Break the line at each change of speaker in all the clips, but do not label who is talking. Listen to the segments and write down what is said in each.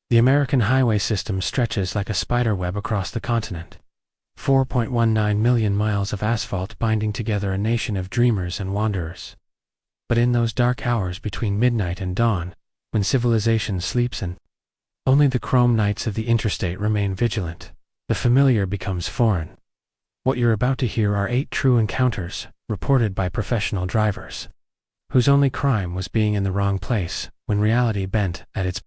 The American highway system stretches like a spider web across the continent. 4.19 million miles of asphalt binding together a nation of dreamers and wanderers. But in those dark hours between midnight and dawn, when civilization sleeps and only the chrome knights of the interstate remain vigilant, the familiar becomes foreign. What you're about to hear are 8 true encounters, reported by professional drivers, whose only crime was being in the wrong place when reality bent at its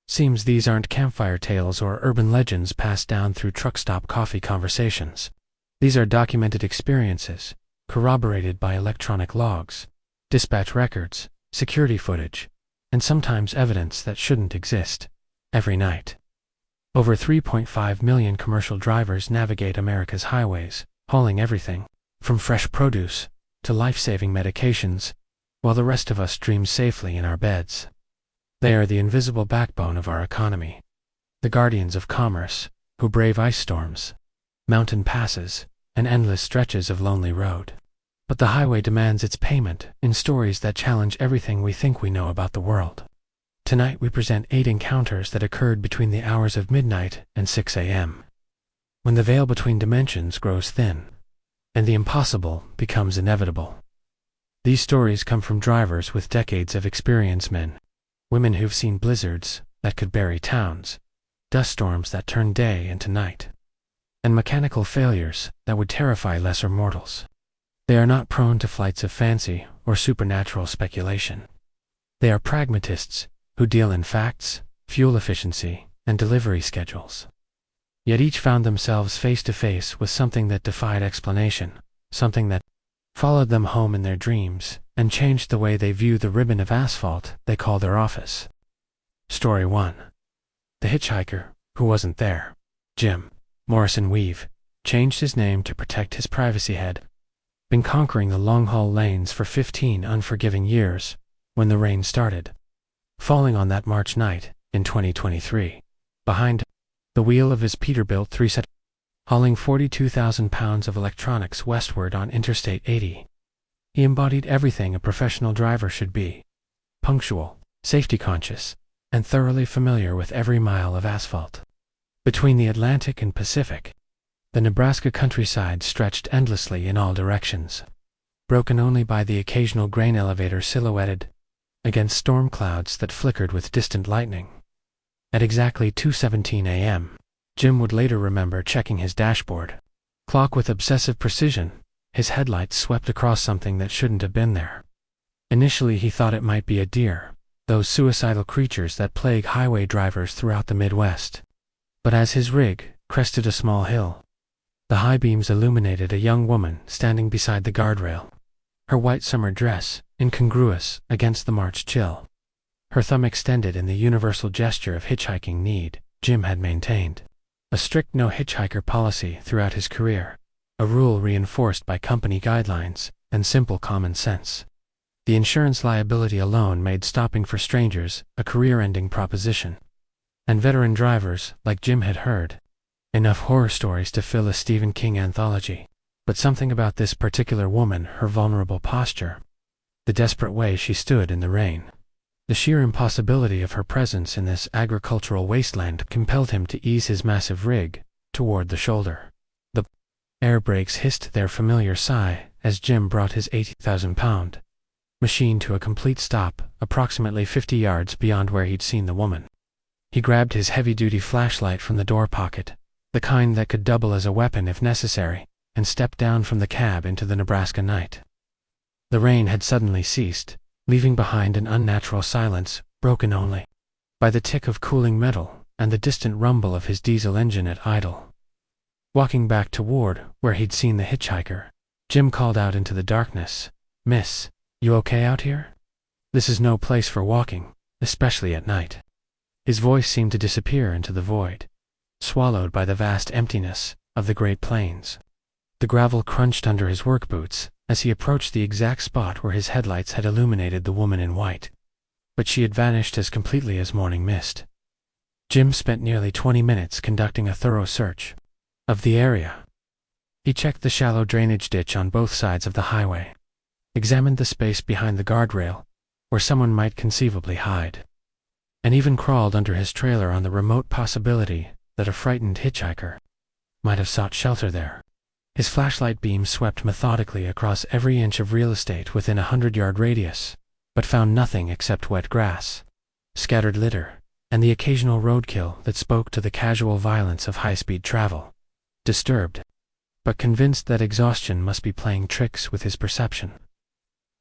seams. These aren't campfire tales or urban legends passed down through truck stop coffee conversations. These are documented experiences, corroborated by electronic logs, dispatch records, security footage, and sometimes evidence that shouldn't exist. Every night, over 3.5 million commercial drivers navigate America's highways, hauling everything from fresh produce to life-saving medications, while the rest of us dream safely in our beds. They are the invisible backbone of our economy, the guardians of commerce, who brave ice storms, mountain passes, and endless stretches of lonely road. But the highway demands its payment in stories that challenge everything we think we know about the world. Tonight we present 8 encounters that occurred between the hours of midnight and 6 a.m., when the veil between dimensions grows thin, and the impossible becomes inevitable. These stories come from drivers with decades of experience, men, women who've seen blizzards that could bury towns, dust storms that turn day into night, and mechanical failures that would terrify lesser mortals. They are not prone to flights of fancy or supernatural speculation. They are pragmatists who deal in facts, fuel efficiency, and delivery schedules. Yet each found themselves face to face with something that defied explanation, something that followed them home in their dreams and changed the way they view the ribbon of asphalt they call their office. Story 1. The Hitchhiker Who Wasn't There. Jim Morrison Weave changed his name to protect his privacy. Had been conquering the long-haul lanes for 15 unforgiving years when the rain started falling on that March night in 2023. Behind the wheel of his Peterbilt 3-seat, hauling 42,000 pounds of electronics westward on Interstate 80. He embodied everything a professional driver should be: punctual, safety-conscious, and thoroughly familiar with every mile of asphalt. Between the Atlantic and Pacific, the Nebraska countryside stretched endlessly in all directions, broken only by the occasional grain elevator silhouetted against storm clouds that flickered with distant lightning. At exactly 2:17 a.m., Jim would later remember checking his dashboard clock with obsessive precision. His headlights swept across something that shouldn't have been there. Initially he thought it might be a deer, those suicidal creatures that plague highway drivers throughout the Midwest. But as his rig crested a small hill, the high beams illuminated a young woman standing beside the guardrail, her white summer dress incongruous against the March chill, her thumb extended in the universal gesture of hitchhiking need. Jim had maintained a strict no-hitchhiker policy throughout his career, a rule reinforced by company guidelines and simple common sense. The insurance liability alone made stopping for strangers a career-ending proposition, and veteran drivers like Jim had heard enough horror stories to fill a Stephen King anthology. But something about this particular woman, her vulnerable posture, the desperate way she stood in the rain, the sheer impossibility of her presence in this agricultural wasteland compelled him to ease his massive rig toward the shoulder. The air brakes hissed their familiar sigh as Jim brought his 80,000-pound machine to a complete stop, approximately 50 yards beyond where he'd seen the woman. He grabbed his heavy-duty flashlight from the door pocket, the kind that could double as a weapon if necessary, and stepped down from the cab into the Nebraska night. The rain had suddenly ceased, leaving behind an unnatural silence, broken only by the tick of cooling metal and the distant rumble of his diesel engine at idle. Walking back toward where he'd seen the hitchhiker, Jim called out into the darkness, "Miss, you okay out here? This is no place for walking, especially at night." His voice seemed to disappear into the void, swallowed by the vast emptiness of the Great Plains. The gravel crunched under his work boots as he approached the exact spot where his headlights had illuminated the woman in white, but she had vanished as completely as morning mist. Jim spent nearly 20 minutes conducting a thorough search of the area. He checked the shallow drainage ditch on both sides of the highway, examined the space behind the guardrail where someone might conceivably hide, and even crawled under his trailer on the remote possibility that a frightened hitchhiker might have sought shelter there. His flashlight beam swept methodically across every inch of real estate within a 100-yard radius, but found nothing except wet grass, scattered litter, and the occasional roadkill that spoke to the casual violence of high-speed travel. Disturbed, but convinced that exhaustion must be playing tricks with his perception,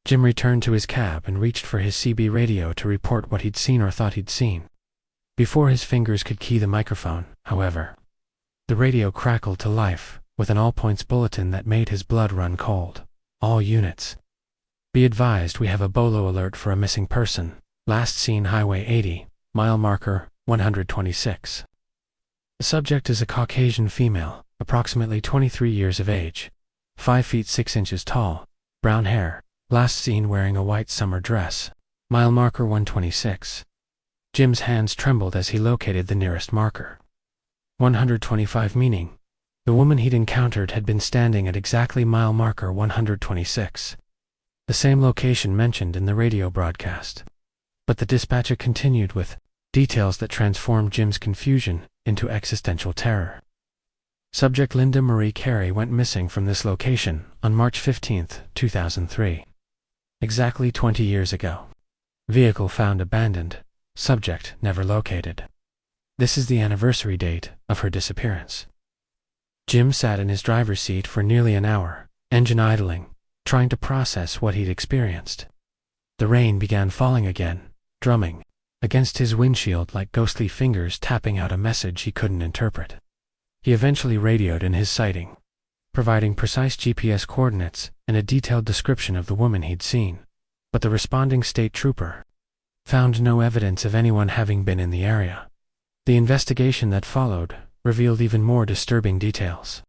Jim returned to his cab and reached for his CB radio to report what he'd seen or thought he'd seen. Before his fingers could key the microphone, however, the radio crackled to life with an all-points bulletin that made his blood run cold. All units, be advised, we have a BOLO alert for a missing person. Last seen Highway 80, mile marker 126. The subject is a Caucasian female, approximately 23 years of age, 5 feet 6 inches tall, brown hair, last seen wearing a white summer dress. Mile marker 126. Jim's hands trembled as he located the nearest marker. 125 meaning the woman he'd encountered had been standing at exactly mile marker 126, the same location mentioned in the radio broadcast. But the dispatcher continued with details that transformed Jim's confusion into existential terror. Subject Linda Marie Carey went missing from this location on March 15, 2003. Exactly 20 years ago. Vehicle found abandoned. Subject never located. This is the anniversary date of her disappearance. Jim sat in his driver's seat for nearly an hour, engine idling, trying to process what he'd experienced. The rain began falling again, drumming against his windshield like ghostly fingers tapping out a message he couldn't interpret. He eventually radioed in his sighting, providing precise GPS coordinates and a detailed description of the woman he'd seen, but the responding state trooper found no evidence of anyone having been in the area. The investigation that followed revealed even more disturbing details.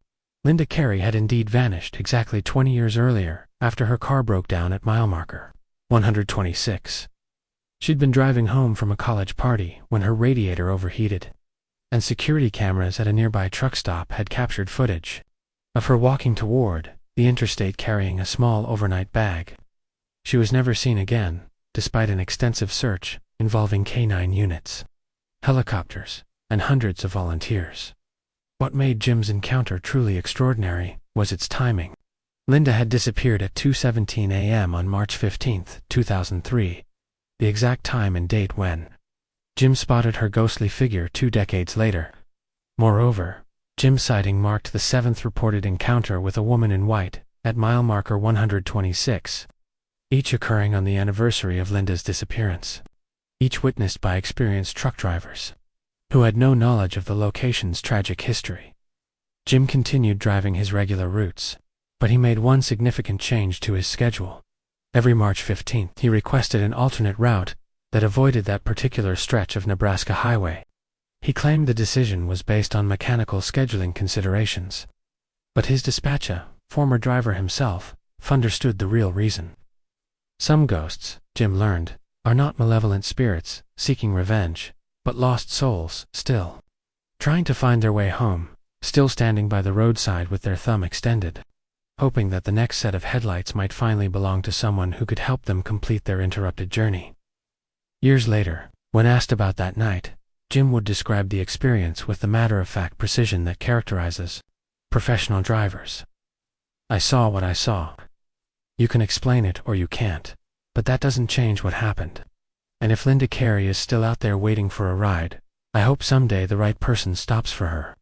Linda Carey had indeed vanished exactly 20 years earlier after her car broke down at mile marker 126. She'd been driving home from a college party when her radiator overheated, and security cameras at a nearby truck stop had captured footage of her walking toward the interstate carrying a small overnight bag. She was never seen again, despite an extensive search involving K-9 units, helicopters, and hundreds of volunteers. What made Jim's encounter truly extraordinary was its timing. Linda had disappeared at 2:17 a.m. on March 15, 2003, the exact time and date when Jim spotted her ghostly figure 2 decades later. Moreover, Jim's sighting marked the 7th reported encounter with a woman in white at mile marker 126, each occurring on the anniversary of Linda's disappearance, each witnessed by experienced truck drivers who had no knowledge of the location's tragic history. Jim continued driving his regular routes, but he made one significant change to his schedule. Every March 15th, he requested an alternate route that avoided that particular stretch of Nebraska highway. He claimed the decision was based on mechanical scheduling considerations, but his dispatcher, former driver himself, understood the real reason. Some ghosts, Jim learned, are not malevolent spirits seeking revenge, but lost souls, still trying to find their way home, still standing by the roadside with their thumb extended, hoping that the next set of headlights might finally belong to someone who could help them complete their interrupted journey. Years later, when asked about that night, Jim would describe the experience with the matter-of-fact precision that characterizes professional drivers. "I saw what I saw. You can explain it or you can't, but that doesn't change what happened. And if Linda Carey is still out there waiting for a ride, I hope someday the right person stops for her.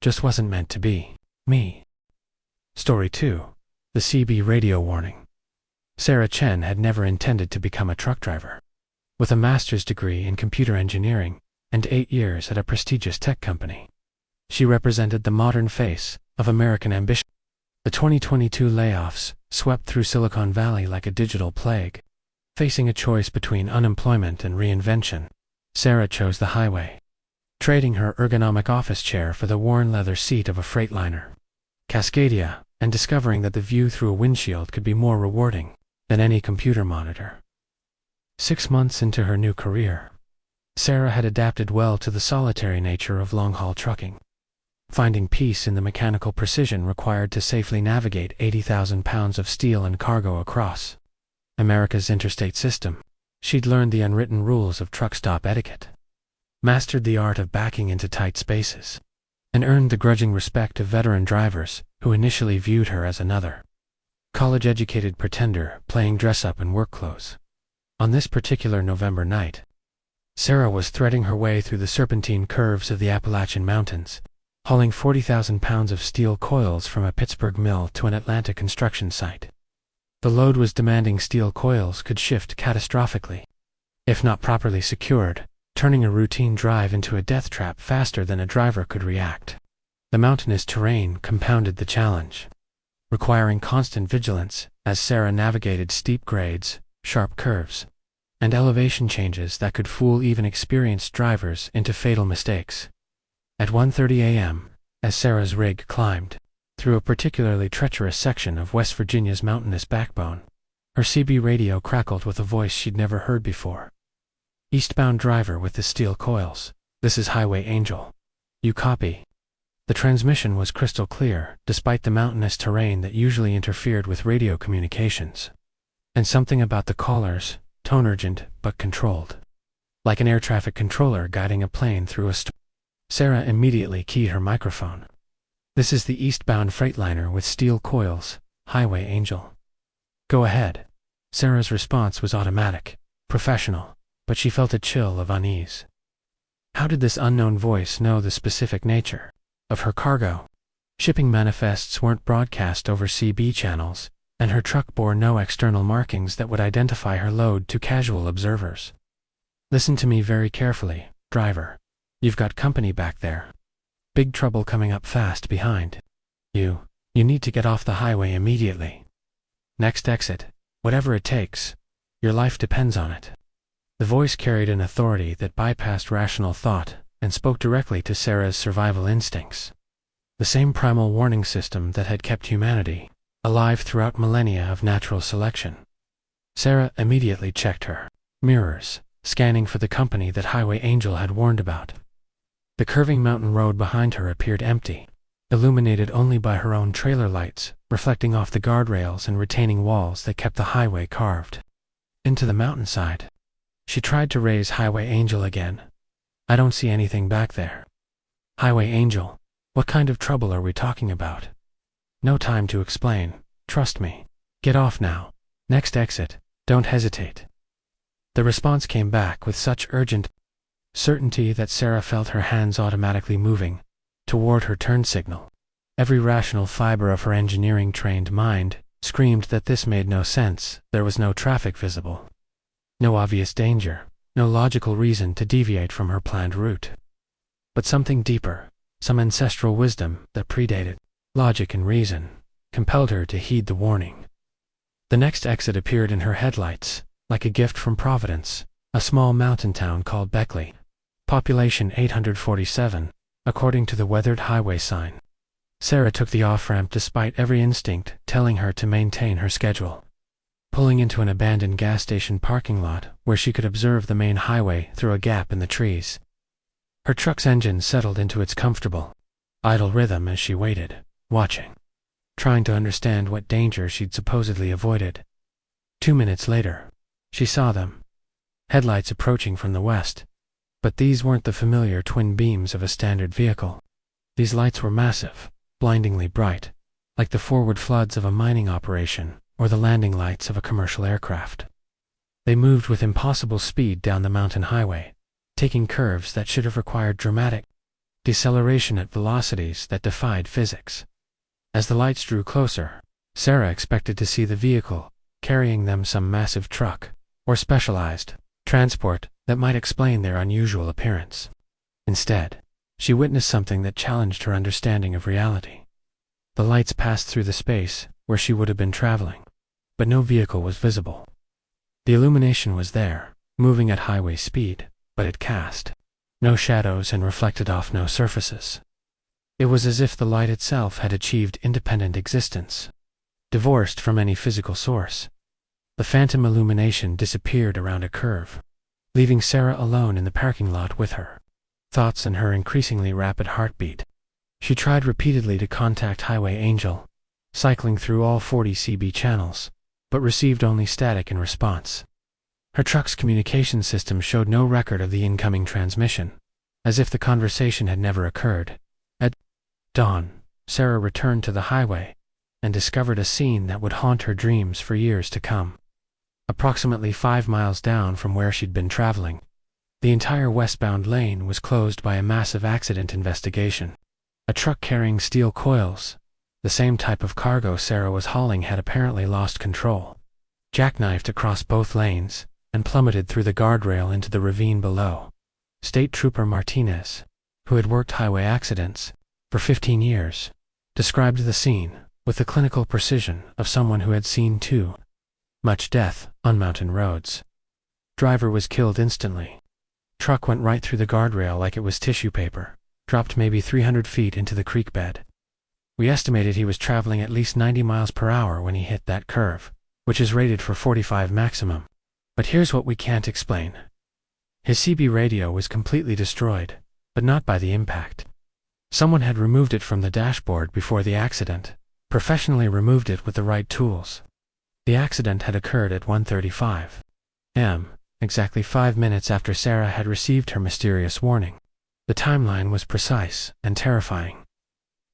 Just wasn't meant to be me." Story 2. The CB radio warning. Sarah Chen had never intended to become a truck driver. With a master's degree in computer engineering and 8 years at a prestigious tech company, she represented the modern face of American ambition. The 2022 layoffs swept through Silicon Valley like a digital plague. Facing a choice between unemployment and reinvention, Sarah chose the highway, trading her ergonomic office chair for the worn leather seat of a Freightliner Cascadia, and discovering that the view through a windshield could be more rewarding than any computer monitor. 6 months into her new career, Sarah had adapted well to the solitary nature of long-haul trucking, finding peace in the mechanical precision required to safely navigate 80,000 pounds of steel and cargo across America's interstate system. She'd learned the unwritten rules of truck stop etiquette, mastered the art of backing into tight spaces, and earned the grudging respect of veteran drivers who initially viewed her as another college-educated pretender playing dress-up in work clothes. On this particular November night, Sarah was threading her way through the serpentine curves of the Appalachian Mountains, hauling 40,000 pounds of steel coils from a Pittsburgh mill to an Atlanta construction site. The load was demanding steel coils could shift catastrophically, if not properly secured, turning a routine drive into a death trap faster than a driver could react. The mountainous terrain compounded the challenge, requiring constant vigilance as Sarah navigated steep grades, sharp curves, and elevation changes that could fool even experienced drivers into fatal mistakes. At 1:30 a.m., as Sarah's rig climbed through a particularly treacherous section of West Virginia's mountainous backbone, her CB radio crackled with a voice she'd never heard before. "Eastbound driver with the steel coils, this is Highway Angel. You copy?" The transmission was crystal clear, despite the mountainous terrain that usually interfered with radio communications. And something about the caller's tone urgent but controlled, like an air traffic controller guiding a plane through a storm. Sarah immediately keyed her microphone. "This is the eastbound freightliner with steel coils, Highway Angel." "Go ahead." Sarah's response was automatic, professional, but she felt a chill of unease. How did this unknown voice know the specific nature of her cargo? Shipping manifests weren't broadcast over CB channels, and her truck bore no external markings that would identify her load to casual observers. "Listen to me very carefully, driver. You've got company back there. Big trouble coming up fast behind. You need to get off the highway immediately. Next exit, whatever it takes. Your life depends on it." The voice carried an authority that bypassed rational thought and spoke directly to Sarah's survival instincts. The same primal warning system that had kept humanity alive throughout millennia of natural selection. Sarah immediately checked her mirrors, scanning for the company that Highway Angel had warned about. The curving mountain road behind her appeared empty, illuminated only by her own trailer lights, reflecting off the guardrails and retaining walls that kept the highway carved into the mountainside. She tried to raise Highway Angel again. "I don't see anything back there." "Highway Angel, what kind of trouble are we talking about?" "No time to explain. Trust me. Get off now. Next exit. Don't hesitate." The response came back with such urgent certainty that Sarah felt her hands automatically moving toward her turn signal. Every rational fiber of her engineering-trained mind screamed that this made no sense. There was no traffic visible, no obvious danger, no logical reason to deviate from her planned route. But something deeper, some ancestral wisdom that predated logic and reason, compelled her to heed the warning. The next exit appeared in her headlights, like a gift from Providence, a small mountain town called Beckley. Population 847, according to the weathered highway sign. Sarah took the off-ramp despite every instinct telling her to maintain her schedule, pulling into an abandoned gas station parking lot where she could observe the main highway through a gap in the trees. Her truck's engine settled into its comfortable, idle rhythm as she waited, watching, trying to understand what danger she'd supposedly avoided. 2 minutes later, she saw them, headlights approaching from the west. But these weren't the familiar twin beams of a standard vehicle. These lights were massive, blindingly bright, like the forward floods of a mining operation or the landing lights of a commercial aircraft. They moved with impossible speed down the mountain highway, taking curves that should have required dramatic deceleration at velocities that defied physics. As the lights drew closer, Sarah expected to see the vehicle carrying them some massive truck or specialized transport that might explain their unusual appearance. Instead, she witnessed something that challenged her understanding of reality. The lights passed through the space where she would have been traveling, but no vehicle was visible. The illumination was there, moving at highway speed, but it cast no shadows and reflected off no surfaces. It was as if the light itself had achieved independent existence, divorced from any physical source. The phantom illumination disappeared around a curve, leaving Sarah alone in the parking lot with her thoughts and her increasingly rapid heartbeat. She tried repeatedly to contact Highway Angel, cycling through all 40 CB channels, but received only static in response. Her truck's communication system showed no record of the incoming transmission, as if the conversation had never occurred. At dawn, Sarah returned to the highway and discovered a scene that would haunt her dreams for years to come. Approximately 5 miles down from where she'd been traveling, the entire westbound lane was closed by a massive accident investigation. A truck carrying steel coils, the same type of cargo Sarah was hauling, had apparently lost control, jackknifed across both lanes, and plummeted through the guardrail into the ravine below. State Trooper Martinez, who had worked highway accidents for 15 years, described the scene with the clinical precision of someone who had seen too much death on mountain roads. Driver was killed instantly. Truck went right through the guardrail like it was tissue paper, dropped maybe 300 feet into the creek bed. We estimated he was traveling at least 90 miles per hour when he hit that curve, which is rated for 45 maximum. But here's what we can't explain. His CB radio was completely destroyed, but not by the impact. Someone had removed it from the dashboard before the accident, professionally removed it with the right tools. The accident had occurred at 1:35 a.m., exactly 5 minutes after Sarah had received her mysterious warning. The timeline was precise and terrifying.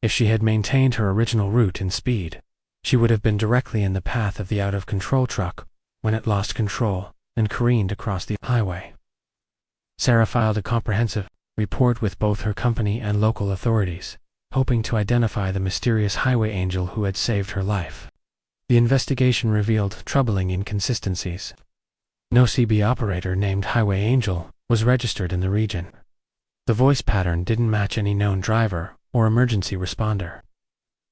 If she had maintained her original route and speed, she would have been directly in the path of the out-of-control truck when it lost control and careened across the highway. Sarah filed a comprehensive report with both her company and local authorities, hoping to identify the mysterious highway angel who had saved her life. The investigation revealed troubling inconsistencies. No CB operator named Highway Angel was registered in the region. The voice pattern didn't match any known driver or emergency responder.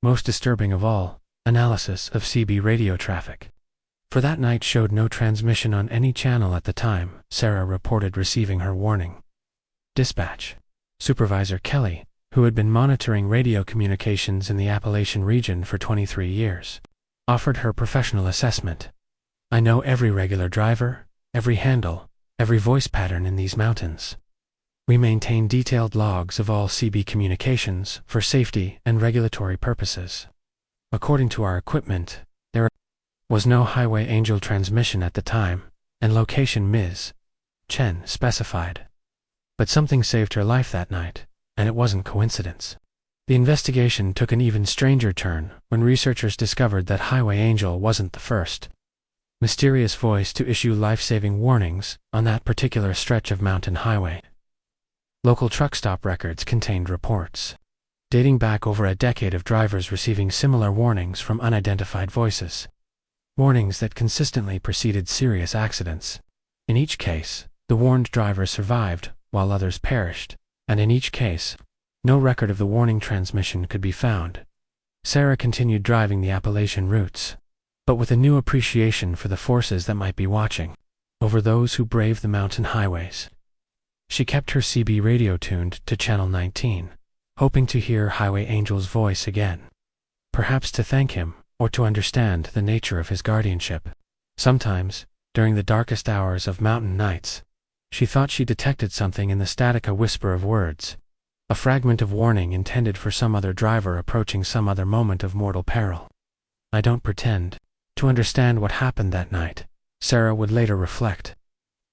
Most disturbing of all, analysis of CB radio traffic for that night showed no transmission on any channel at the time Sarah reported receiving her warning. Dispatch Supervisor Kelly, who had been monitoring radio communications in the Appalachian region for 23 years, offered her professional assessment. "I know every regular driver, every handle, every voice pattern in these mountains. We maintain detailed logs of all CB communications for safety and regulatory purposes. According to our equipment, there was no Highway Angel transmission at the time, and location Ms. Chen specified. But something saved her life that night, and it wasn't coincidence." The investigation took an even stranger turn when researchers discovered that Highway Angel wasn't the first mysterious voice to issue life-saving warnings on that particular stretch of mountain highway. Local truck stop records contained reports dating back over a decade of drivers receiving similar warnings from unidentified voices. Warnings that consistently preceded serious accidents. In each case, the warned driver survived while others perished, and in each case, no record of the warning transmission could be found. Sarah continued driving the Appalachian routes, but with a new appreciation for the forces that might be watching over those who brave the mountain highways. She kept her CB radio tuned to Channel 19, hoping to hear Highway Angel's voice again, perhaps to thank him or to understand the nature of his guardianship. Sometimes, during the darkest hours of mountain nights, she thought she detected something in the static, a whisper of words, a fragment of warning intended for some other driver approaching some other moment of mortal peril. "I don't pretend to understand what happened that night," Sarah would later reflect.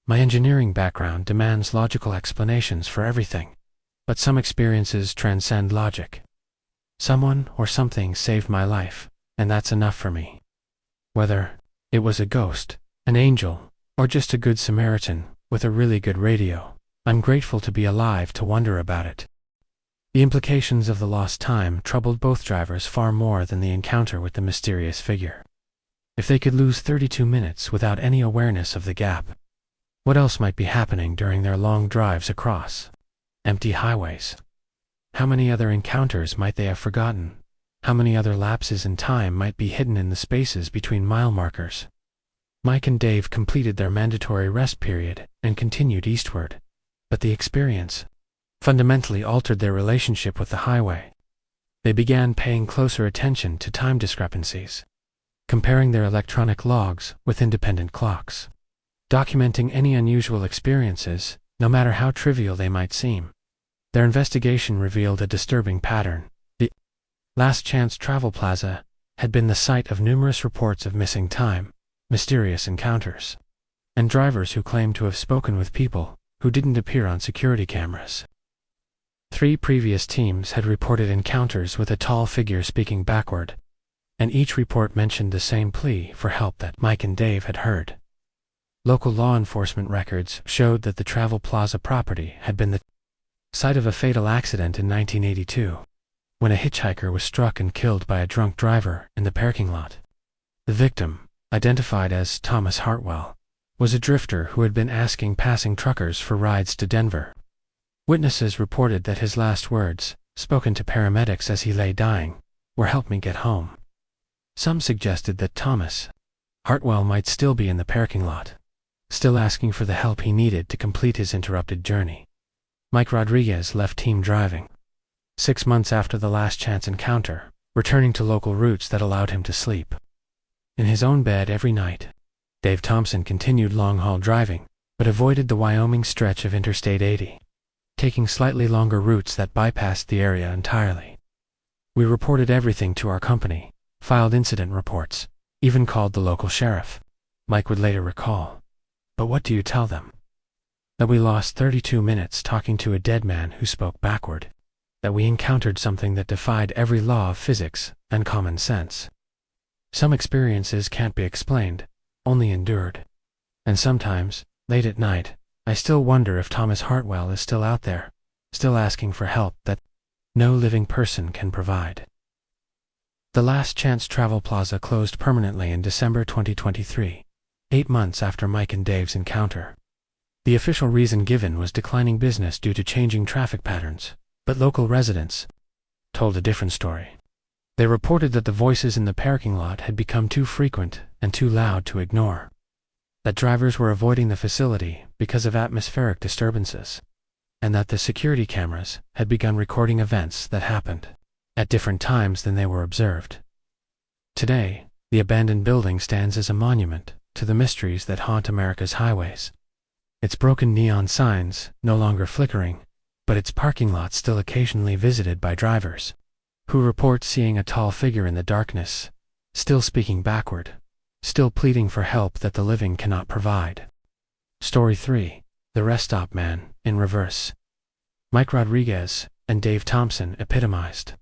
"My engineering background demands logical explanations for everything, but some experiences transcend logic. Someone or something saved my life, and that's enough for me. Whether it was a ghost, an angel, or just a good Samaritan with a really good radio, I'm grateful to be alive to wonder about it." The implications of the lost time troubled both drivers far more than the encounter with the mysterious figure. If they could lose 32 minutes without any awareness of the gap, what else might be happening during their long drives across empty highways? How many other encounters might they have forgotten? How many other lapses in time might be hidden in the spaces between mile markers? Mike and Dave completed their mandatory rest period and continued eastward, but the experience fundamentally altered their relationship with the highway. They began paying closer attention to time discrepancies, comparing their electronic logs with independent clocks, documenting any unusual experiences, no matter how trivial they might seem. Their investigation revealed a disturbing pattern. The Last Chance Travel Plaza had been the site of numerous reports of missing time, mysterious encounters. and drivers who claimed to have spoken with people who didn't appear on security cameras. 3 previous teams had reported encounters with a tall figure speaking backward, and each report mentioned the same plea for help that Mike and Dave had heard. Local law enforcement records showed that the Travel Plaza property had been the site of a fatal accident in 1982, when a hitchhiker was struck and killed by a drunk driver in the parking lot. The victim, identified as Thomas Hartwell, was a drifter who had been asking passing truckers for rides to Denver. Witnesses reported that his last words, spoken to paramedics as he lay dying, were "help me get home." Some suggested that Thomas Hartwell might still be in the parking lot, still asking for the help he needed to complete his interrupted journey. Mike Rodriguez left team driving 6 months after the last chance encounter, returning to local routes that allowed him to sleep in his own bed every night. Dave Thompson continued long-haul driving, but avoided the Wyoming stretch of Interstate 80, taking slightly longer routes that bypassed the area entirely. "We reported everything to our company, filed incident reports, even called the local sheriff," Mike would later recall. "But what do you tell them? That we lost 32 minutes talking to a dead man who spoke backward. That we encountered something that defied every law of physics and common sense. Some experiences can't be explained, only endured. And sometimes, late at night, I still wonder if Thomas Hartwell is still out there, still asking for help that no living person can provide." The Last Chance Travel Plaza closed permanently in December 2023, 8 months after Mike and Dave's encounter. The official reason given was declining business due to changing traffic patterns, but local residents told a different story. They reported that the voices in the parking lot had become too frequent and too loud to ignore, that drivers were avoiding the facility because of atmospheric disturbances, and that the security cameras had begun recording events that happened at different times than they were observed. Today, the abandoned building stands as a monument to the mysteries that haunt America's highways. Its broken neon signs no longer flickering, but its parking lot still occasionally visited by drivers who report seeing a tall figure in the darkness, still speaking backward, still pleading for help that the living cannot provide. Story 3. The Rest Stop Man, in reverse. Mike Rodriguez and Dave Thompson epitomized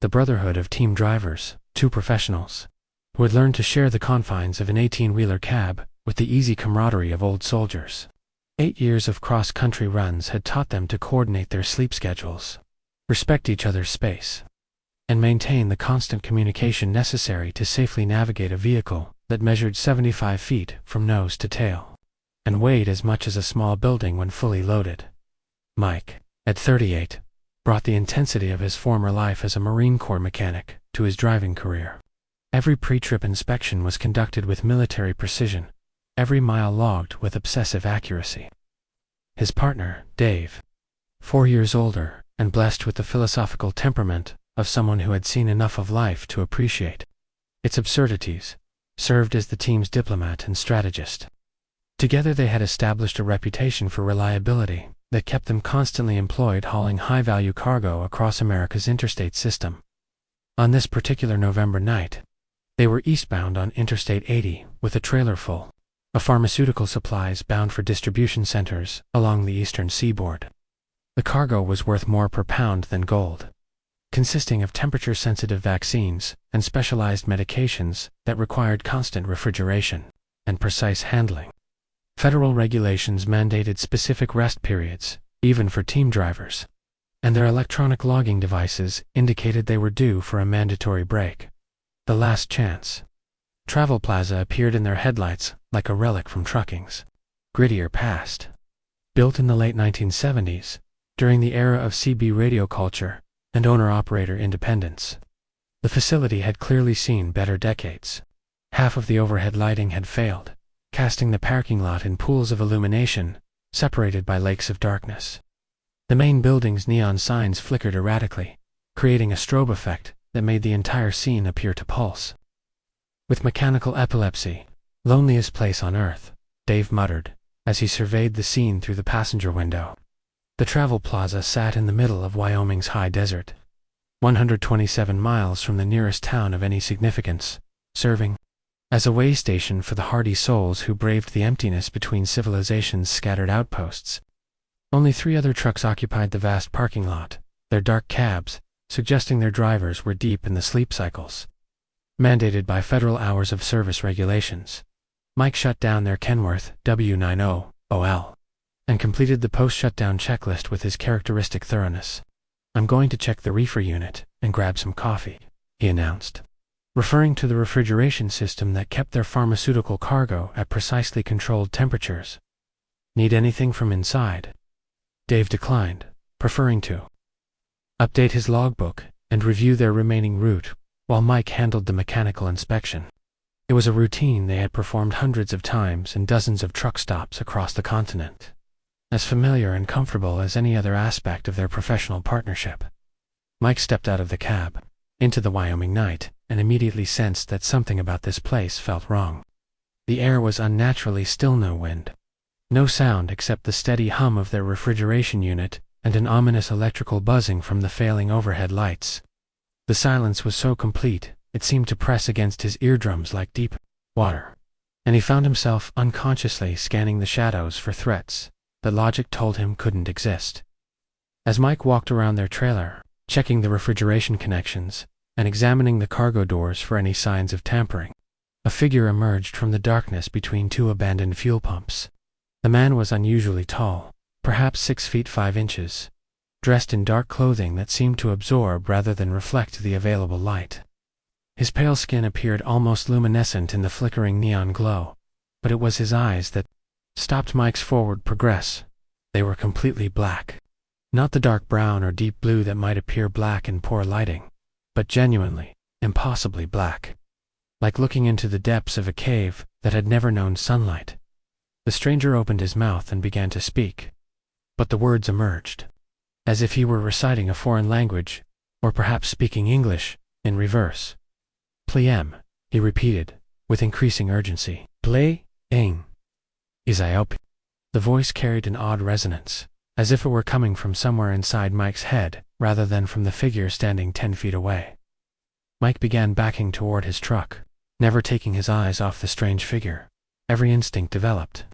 the brotherhood of team drivers, 2 professionals, who had learned to share the confines of an 18-wheeler cab with the easy camaraderie of old soldiers. 8 years of cross-country runs had taught them to coordinate their sleep schedules, respect each other's space, and maintain the constant communication necessary to safely navigate a vehicle that measured 75 feet from nose to tail, and weighed as much as a small building when fully loaded. Mike, at 38, brought the intensity of his former life as a Marine Corps mechanic to his driving career. Every pre-trip inspection was conducted with military precision, every mile logged with obsessive accuracy. His partner, Dave, 4 years older and blessed with the philosophical temperament of someone who had seen enough of life to appreciate its absurdities, served as the team's diplomat and strategist. Together they had established a reputation for reliability that kept them constantly employed hauling high-value cargo across America's interstate system. On this particular November night, they were eastbound on Interstate 80 with a trailer full of pharmaceutical supplies bound for distribution centers along the eastern seaboard. The cargo was worth more per pound than gold, consisting of temperature-sensitive vaccines and specialized medications that required constant refrigeration and precise handling. Federal regulations mandated specific rest periods, even for team drivers, and their electronic logging devices indicated they were due for a mandatory break. The Last Chance Travel Plaza appeared in their headlights like a relic from trucking's grittier past. Built in the late 1970s, during the era of CB radio culture and owner-operator independence, the facility had clearly seen better decades. Half of the overhead lighting had failed, casting the parking lot in pools of illumination, separated by lakes of darkness. The main building's neon signs flickered erratically, creating a strobe effect that made the entire scene appear to pulse. "With mechanical epilepsy, loneliest place on earth," Dave muttered, as he surveyed the scene through the passenger window. The Travel Plaza sat in the middle of Wyoming's high desert, 127 miles from the nearest town of any significance, serving as a way station for the hardy souls who braved the emptiness between civilization's scattered outposts. Only 3 other trucks occupied the vast parking lot, their dark cabs, suggesting their drivers were deep in the sleep cycles mandated by federal hours of service regulations. Mike shut down their Kenworth W90OL and completed the post-shutdown checklist with his characteristic thoroughness. "I'm going to check the reefer unit and grab some coffee," he announced, referring to the refrigeration system that kept their pharmaceutical cargo at precisely controlled temperatures. "Need anything from inside?" Dave declined, preferring to update his logbook and review their remaining route, while Mike handled the mechanical inspection. It was a routine they had performed hundreds of times in dozens of truck stops across the continent, as familiar and comfortable as any other aspect of their professional partnership. Mike stepped out of the cab, into the Wyoming night, and immediately sensed that something about this place felt wrong. The air was unnaturally still, no wind, no sound except the steady hum of their refrigeration unit and an ominous electrical buzzing from the failing overhead lights. The silence was so complete, it seemed to press against his eardrums like deep water, and he found himself unconsciously scanning the shadows for threats that logic told him couldn't exist. As Mike walked around their trailer, checking the refrigeration connections and examining the cargo doors for any signs of tampering, a figure emerged from the darkness between 2 abandoned fuel pumps. The man was unusually tall, perhaps 6 feet 5 inches, dressed in dark clothing that seemed to absorb rather than reflect the available light. His pale skin appeared almost luminescent in the flickering neon glow, but it was his eyes that stopped Mike's forward progress. They were completely black. Not the dark brown or deep blue that might appear black in poor lighting, but genuinely, impossibly black, like looking into the depths of a cave that had never known sunlight. The stranger opened his mouth and began to speak, but the words emerged as if he were reciting a foreign language, or perhaps speaking English, in reverse. "Play-em," he repeated, with increasing urgency. "Play-ing. Is-I-op." The voice carried an odd resonance, as if it were coming from somewhere inside Mike's head, rather than from the figure standing 10 feet away. Mike began backing toward his truck, never taking his eyes off the strange figure. Every instinct developed,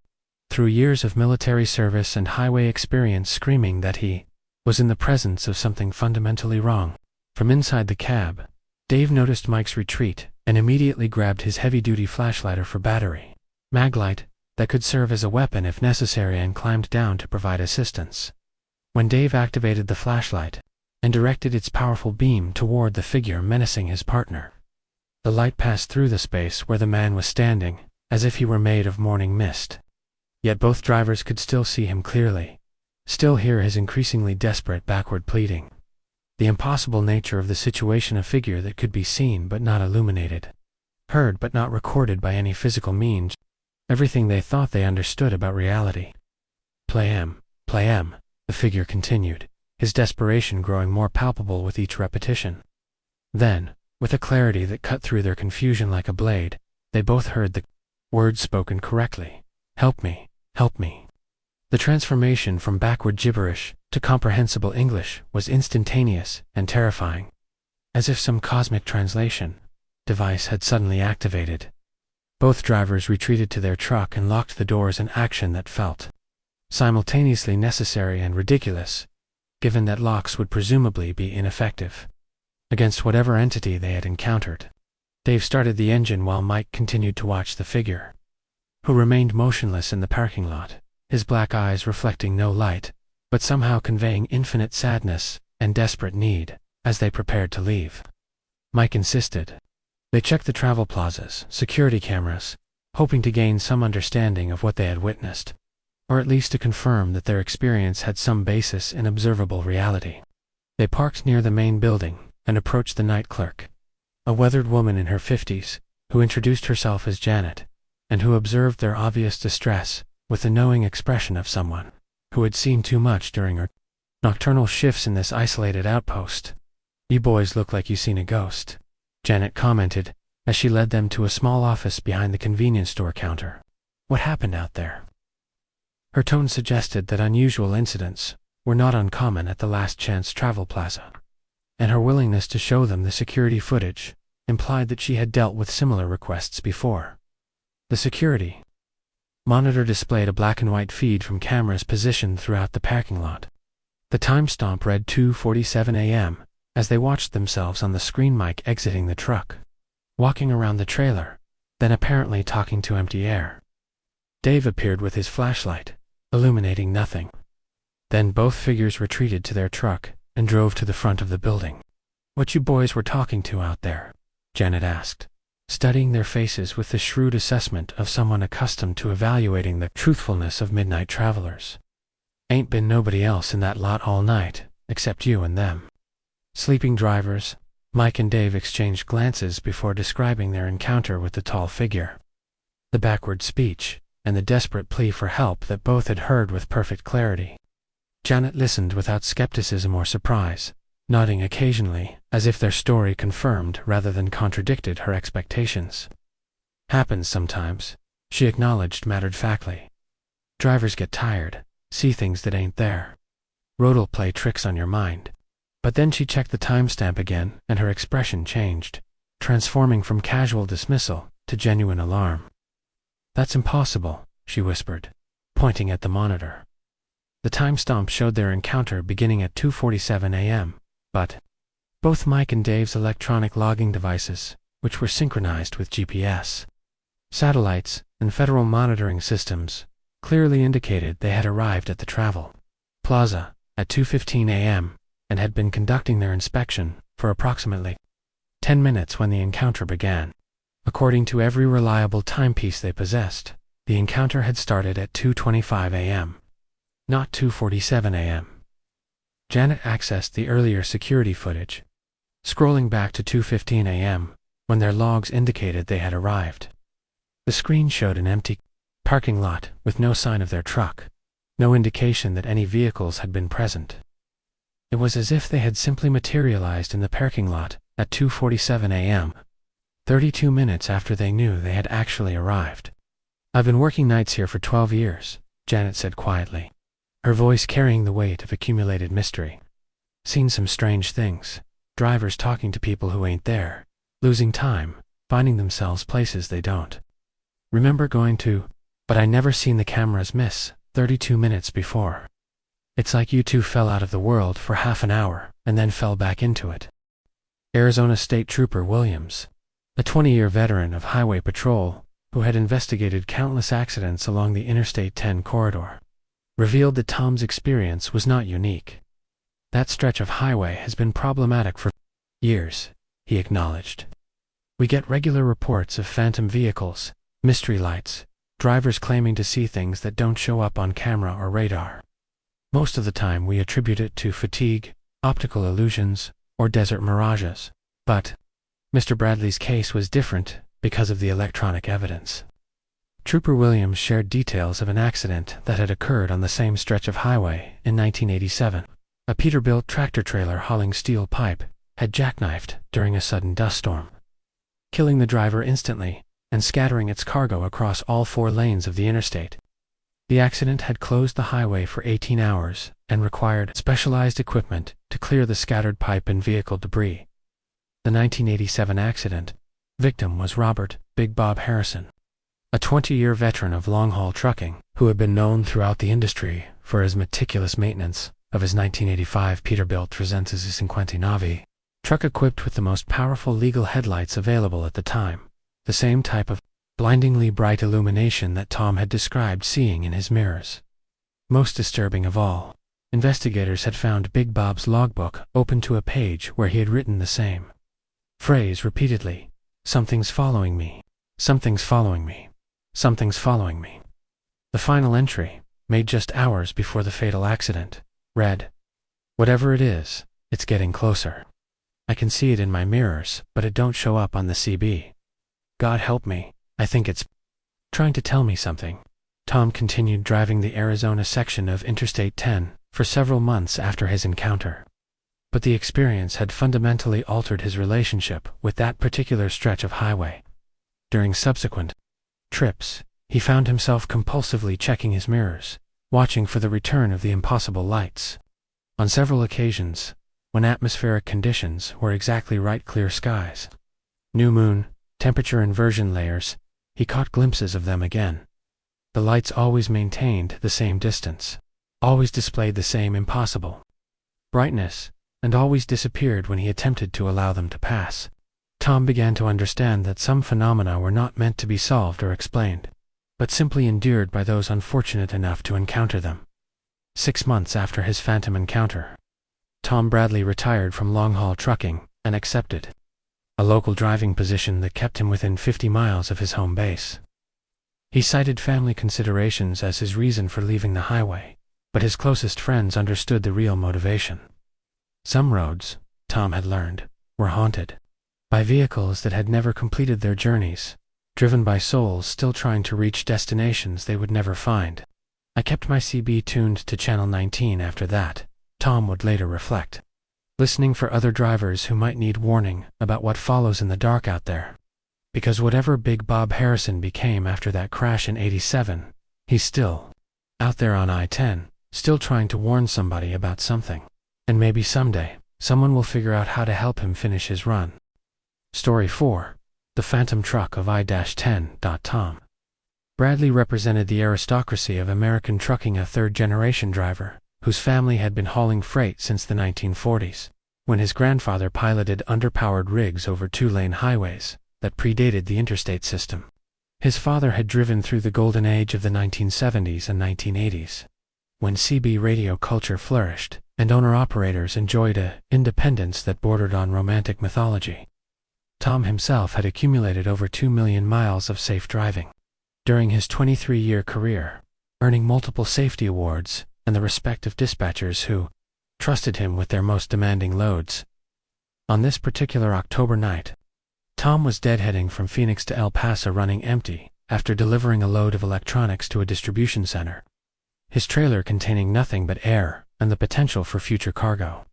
through years of military service and highway experience, screaming that he was in the presence of something fundamentally wrong. From inside the cab, Dave noticed Mike's retreat and immediately grabbed his heavy-duty flashlighter for battery, maglite, that could serve as a weapon if necessary, and climbed down to provide assistance. When Dave activated the flashlight and directed its powerful beam toward the figure menacing his partner, the light passed through the space where the man was standing, as if he were made of morning mist. Yet both drivers could still see him clearly, still hear his increasingly desperate backward pleading. The impossible nature of the situation, a figure that could be seen but not illuminated, heard but not recorded by any physical means, everything they thought they understood about reality. "Play-em, play-em," the figure continued, his desperation growing more palpable with each repetition. Then, with a clarity that cut through their confusion like a blade, they both heard the words spoken correctly. "Help me, help me." The transformation from backward gibberish to comprehensible English was instantaneous and terrifying, as if some cosmic translation device had suddenly activated. Both drivers retreated to their truck and locked the doors, an action that felt simultaneously necessary and ridiculous, given that locks would presumably be ineffective against whatever entity they had encountered. Dave started the engine while Mike continued to watch the figure, who remained motionless in the parking lot, his black eyes reflecting no light, but somehow conveying infinite sadness and desperate need, as they prepared to leave. Mike insisted. They checked the travel plaza's security cameras, hoping to gain some understanding of what they had witnessed, or at least to confirm that their experience had some basis in observable reality. They parked near the main building and approached the night clerk, a weathered woman in her 50s, who introduced herself as Janet, and who observed their obvious distress with the knowing expression of someone who had seen too much during her nocturnal shifts in this isolated outpost. "You boys look like you seen a ghost," Janet commented as she led them to a small office behind the convenience store counter. "What happened out there?" Her tone suggested that unusual incidents were not uncommon at the Last Chance Travel Plaza, and her willingness to show them the security footage implied that she had dealt with similar requests before. The security monitor displayed a black and white feed from cameras positioned throughout the parking lot. The timestamp read 2:47 a.m. as they watched themselves on the screen mic exiting the truck, walking around the trailer, then apparently talking to empty air. Dave appeared with his flashlight, illuminating nothing. Then both figures retreated to their truck and drove to the front of the building. "What you boys were talking to out there?" Janet asked, studying their faces with the shrewd assessment of someone accustomed to evaluating the truthfulness of midnight travelers. "Ain't been nobody else in that lot all night, except you and them." Sleeping drivers, Mike and Dave exchanged glances before describing their encounter with the tall figure. The backward speech, and the desperate plea for help that both had heard with perfect clarity. Janet listened without skepticism or surprise, nodding occasionally as if their story confirmed rather than contradicted her expectations. "Happens sometimes," she acknowledged matter-of-factly. "Drivers get tired, see things that ain't there. Road'll play tricks on your mind." But then she checked the timestamp again and her expression changed, transforming from casual dismissal to genuine alarm. "That's impossible," she whispered, pointing at the monitor. The timestamp showed their encounter beginning at 2:47 a.m., but both Mike and Dave's electronic logging devices, which were synchronized with GPS, satellites, and federal monitoring systems, clearly indicated they had arrived at the travel plaza at 2:15 a.m. and had been conducting their inspection for approximately 10 minutes when the encounter began. According to every reliable timepiece they possessed, the encounter had started at 2:25 a.m., not 2:47 a.m. Janet accessed the earlier security footage, scrolling back to 2:15 a.m., when their logs indicated they had arrived. The screen showed an empty parking lot with no sign of their truck, no indication that any vehicles had been present. It was as if they had simply materialized in the parking lot at 2:47 a.m., 32 minutes after they knew they had actually arrived. "I've been working nights here for 12 years, Janet said quietly, her voice carrying the weight of accumulated mystery. "Seen some strange things, drivers talking to people who ain't there, losing time, finding themselves places they don't. Remember going to, but I never seen the cameras miss 32 minutes before. It's like you two fell out of the world for half an hour and then fell back into it." Arizona State Trooper Williams, a 20-year veteran of highway patrol who had investigated countless accidents along the Interstate 10 corridor, revealed that Tom's experience was not unique. "That stretch of highway has been problematic for years," he acknowledged. "We get regular reports of phantom vehicles, mystery lights, drivers claiming to see things that don't show up on camera or radar. Most of the time we attribute it to fatigue, optical illusions, or desert mirages. But Mr. Bradley's case was different because of the electronic evidence." Trooper Williams shared details of an accident that had occurred on the same stretch of highway in 1987. A Peterbilt tractor-trailer hauling steel pipe had jackknifed during a sudden dust storm, killing the driver instantly and scattering its cargo across all 4 lanes of the interstate. The accident had closed the highway for 18 hours and required specialized equipment to clear the scattered pipe and vehicle debris. The 1987 accident victim was Robert "Big Bob" Harrison, a 20-year veteran of long-haul trucking who had been known throughout the industry for his meticulous maintenance of his 1985 Peterbilt 359 truck equipped with the most powerful legal headlights available at the time, the same type of blindingly bright illumination that Tom had described seeing in his mirrors. Most disturbing of all, investigators had found Big Bob's logbook open to a page where he had written the same phrase repeatedly: "Something's following me, something's following me, something's following me." The final entry, made just hours before the fatal accident, read, "Whatever it is, it's getting closer. I can see it in my mirrors, but it don't show up on the CB. God help me, I think it's trying to tell me something." Tom continued driving the Arizona section of Interstate 10 for several months after his encounter. But the experience had fundamentally altered his relationship with that particular stretch of highway. During subsequent trips, he found himself compulsively checking his mirrors, watching for the return of the impossible lights. On several occasions, when atmospheric conditions were exactly right, clear skies, New moon, temperature inversion layers, he caught glimpses of them again. The lights always maintained the same distance, always displayed the same impossible brightness, and always disappeared when he attempted to allow them to pass. Tom began to understand that some phenomena were not meant to be solved or explained, but simply endured by those unfortunate enough to encounter them. 6 months after his phantom encounter, Tom Bradley retired from long-haul trucking and accepted a local driving position that kept him within 50 miles of his home base. He cited family considerations as his reason for leaving the highway, but his closest friends understood the real motivation. Some roads, Tom had learned, were haunted by vehicles that had never completed their journeys, driven by souls still trying to reach destinations they would never find. I kept my CB tuned to Channel 19 after that, Tom would later reflect, listening for other drivers who might need warning about what follows in the dark out there. Because whatever Big Bob Harrison became after that crash in '87, he's still out there on I-10, still trying to warn somebody about something. And maybe someday, someone will figure out how to help him finish his run. Story 4. The Phantom Truck of I-10. Tom Bradley represented the aristocracy of American trucking, a third-generation driver, whose family had been hauling freight since the 1940s, when his grandfather piloted underpowered rigs over 2-lane highways that predated the interstate system. His father had driven through the golden age of the 1970s and 1980s, when CB radio culture flourished, and owner-operators enjoyed an independence that bordered on romantic mythology. Tom himself had accumulated over 2 million miles of safe driving during his 23-year career, earning multiple safety awards and the respect of dispatchers who trusted him with their most demanding loads. On this particular October night, Tom was deadheading from Phoenix to El Paso running empty after delivering a load of electronics to a distribution center, his trailer containing nothing but air and the potential for future cargo.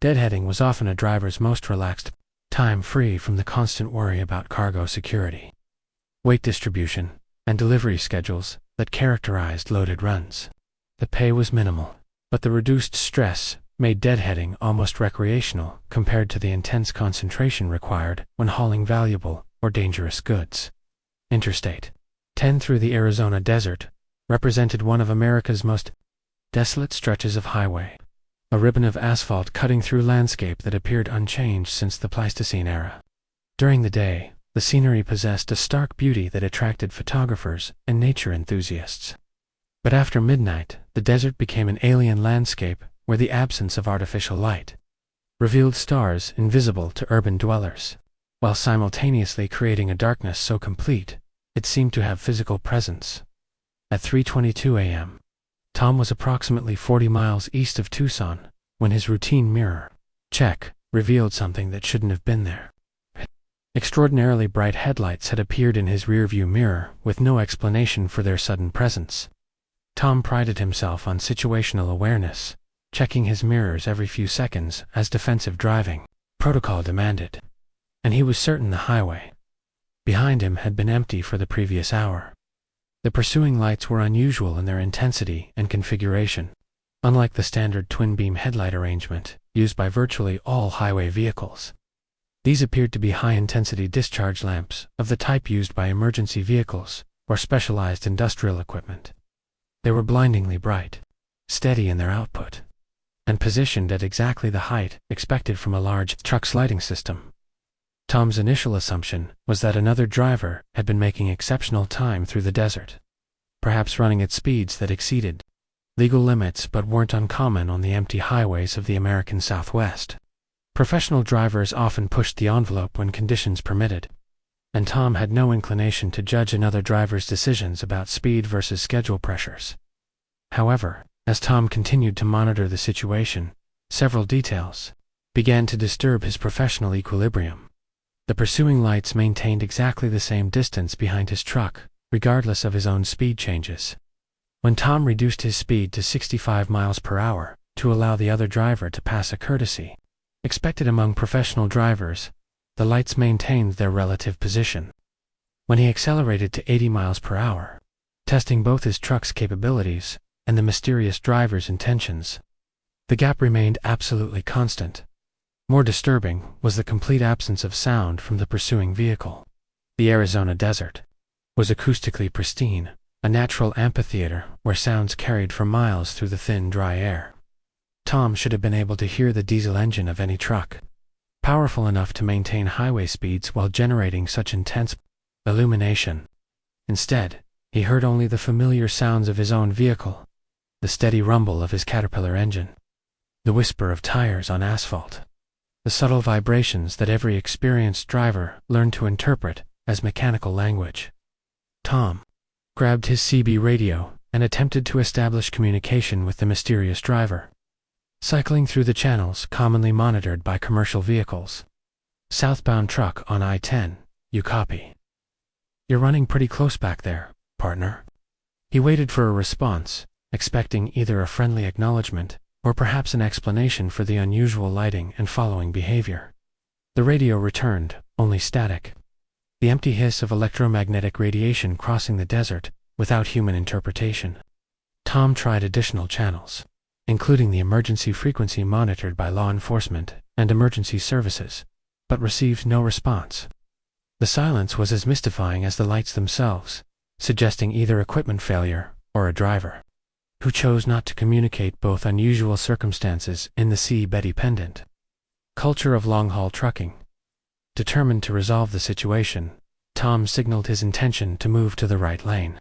Deadheading was often a driver's most relaxed time, free from the constant worry about cargo security, weight distribution, and delivery schedules that characterized loaded runs. The pay was minimal, but the reduced stress made deadheading almost recreational compared to the intense concentration required when hauling valuable or dangerous goods. Interstate 10 through the Arizona desert represented one of America's most desolate stretches of highway, a ribbon of asphalt cutting through landscape that appeared unchanged since the Pleistocene era. During the day, the scenery possessed a stark beauty that attracted photographers and nature enthusiasts. But after midnight, the desert became an alien landscape where the absence of artificial light revealed stars invisible to urban dwellers, while simultaneously creating a darkness so complete it seemed to have physical presence. At 3:22 a.m., Tom was approximately 40 miles east of Tucson when his routine mirror check revealed something that shouldn't have been there. Extraordinarily bright headlights had appeared in his rearview mirror with no explanation for their sudden presence. Tom prided himself on situational awareness, checking his mirrors every few seconds as defensive driving protocol demanded, and he was certain the highway behind him had been empty for the previous hour. The pursuing lights were unusual in their intensity and configuration, unlike the standard twin-beam headlight arrangement used by virtually all highway vehicles. These appeared to be high-intensity discharge lamps of the type used by emergency vehicles or specialized industrial equipment. They were blindingly bright, steady in their output, and positioned at exactly the height expected from a large truck's lighting system. Tom's initial assumption was that another driver had been making exceptional time through the desert, perhaps running at speeds that exceeded legal limits but weren't uncommon on the empty highways of the American Southwest. Professional drivers often pushed the envelope when conditions permitted, and Tom had no inclination to judge another driver's decisions about speed versus schedule pressures. However, as Tom continued to monitor the situation, several details began to disturb his professional equilibrium. The pursuing lights maintained exactly the same distance behind his truck, regardless of his own speed changes. When Tom reduced his speed to 65 miles per hour to allow the other driver to pass, a courtesy expected among professional drivers, the lights maintained their relative position. When he accelerated to 80 miles per hour, testing both his truck's capabilities and the mysterious driver's intentions, the gap remained absolutely constant. More disturbing was the complete absence of sound from the pursuing vehicle. The Arizona desert was acoustically pristine, a natural amphitheater where sounds carried for miles through the thin, dry air. Tom should have been able to hear the diesel engine of any truck, powerful enough to maintain highway speeds while generating such intense illumination. Instead, he heard only the familiar sounds of his own vehicle, the steady rumble of his Caterpillar engine, the whisper of tires on asphalt, the subtle vibrations that every experienced driver learned to interpret as mechanical language. Tom grabbed his CB radio and attempted to establish communication with the mysterious driver. Cycling through the channels commonly monitored by commercial vehicles. "Southbound truck on I-10, you copy. You're running pretty close back there, partner." He waited for a response, expecting either a friendly acknowledgement or perhaps an explanation for the unusual lighting and following behavior. The radio returned, only static. The empty hiss of electromagnetic radiation crossing the desert without human interpretation. Tom tried additional channels, including the emergency frequency monitored by law enforcement and emergency services, but received no response. The silence was as mystifying as the lights themselves, suggesting either equipment failure or a driver who chose not to communicate both unusual circumstances in the C. Betty pendant. Culture of long-haul trucking. Determined to resolve the situation, Tom signaled his intention to move to the right lane,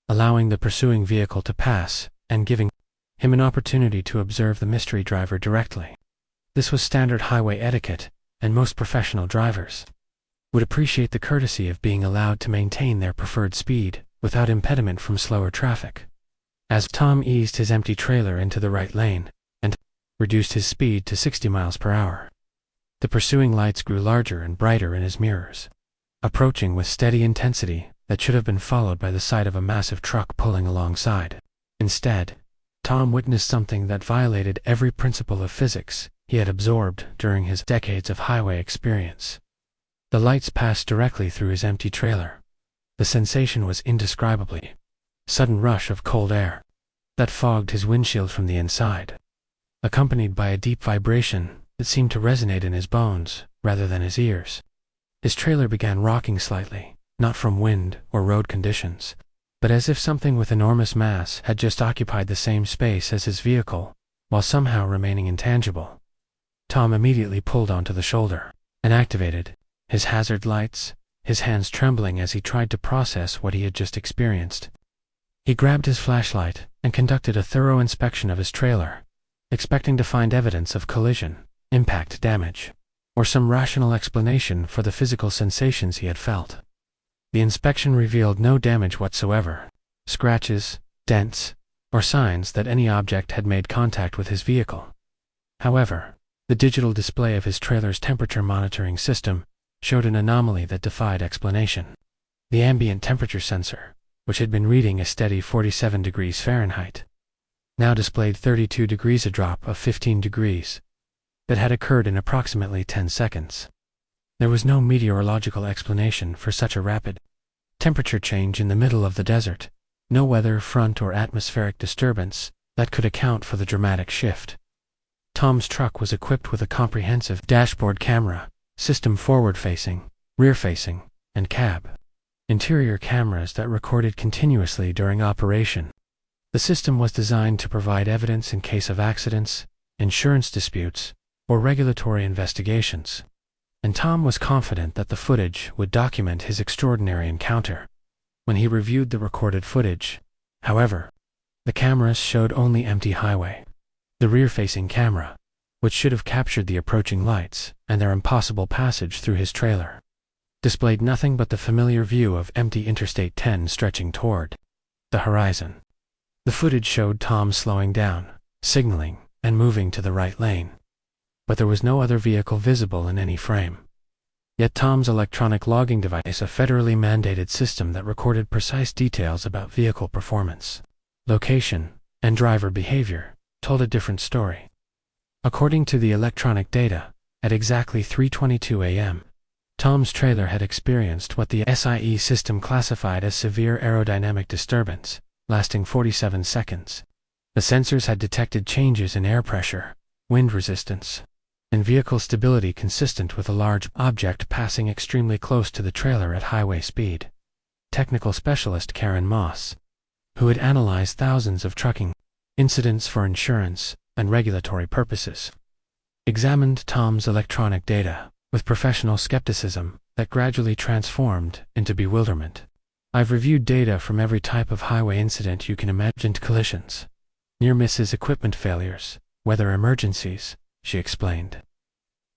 allowing the pursuing vehicle to pass and giving him an opportunity to observe the mystery driver directly. This was standard highway etiquette, and most professional drivers would appreciate the courtesy of being allowed to maintain their preferred speed without impediment from slower traffic. As Tom eased his empty trailer into the right lane and reduced his speed to 60 miles per hour, the pursuing lights grew larger and brighter in his mirrors, approaching with steady intensity that should have been followed by the sight of a massive truck pulling alongside. Instead, Tom witnessed something that violated every principle of physics he had absorbed during his decades of highway experience. The lights passed directly through his empty trailer. The sensation was indescribably sudden rush of cold air that fogged his windshield from the inside, accompanied by a deep vibration that seemed to resonate in his bones rather than his ears. His trailer began rocking slightly, not from wind or road conditions, but as if something with enormous mass had just occupied the same space as his vehicle, while somehow remaining intangible. Tom immediately pulled onto the shoulder and activated his hazard lights, his hands trembling as he tried to process what he had just experienced. He grabbed his flashlight and conducted a thorough inspection of his trailer, expecting to find evidence of collision, impact damage, or some rational explanation for the physical sensations he had felt. The inspection revealed no damage whatsoever, scratches, dents, or signs that any object had made contact with his vehicle. However, the digital display of his trailer's temperature monitoring system showed an anomaly that defied explanation. The ambient temperature sensor, which had been reading a steady 47 degrees Fahrenheit, now displayed 32 degrees, a drop of 15 degrees that had occurred in approximately 10 seconds. There was no meteorological explanation for such a rapid temperature change in the middle of the desert, no weather front or atmospheric disturbance that could account for the dramatic shift. Tom's truck was equipped with a comprehensive dashboard camera system, forward-facing, rear-facing, and cab interior cameras that recorded continuously during operation. The system was designed to provide evidence in case of accidents, insurance disputes, or regulatory investigations, and Tom was confident that the footage would document his extraordinary encounter. When he reviewed the recorded footage, however, the cameras showed only empty highway. The rear-facing camera, which should have captured the approaching lights and their impossible passage through his trailer, displayed nothing but the familiar view of empty Interstate 10 stretching toward the horizon. The footage showed Tom slowing down, signaling, and moving to the right lane, but there was no other vehicle visible in any frame. Yet Tom's electronic logging device, a federally mandated system that recorded precise details about vehicle performance, location, and driver behavior, told a different story. According to the electronic data, at exactly 3:22 a.m., Tom's trailer had experienced what the SIE system classified as severe aerodynamic disturbance, lasting 47 seconds. The sensors had detected changes in air pressure, wind resistance, and vehicle stability consistent with a large object passing extremely close to the trailer at highway speed. Technical specialist Karen Moss, who had analyzed thousands of trucking incidents for insurance and regulatory purposes, examined Tom's electronic data with professional skepticism that gradually transformed into bewilderment. "I've reviewed data from every type of highway incident you can imagine: collisions, near misses, equipment failures, weather emergencies," she explained.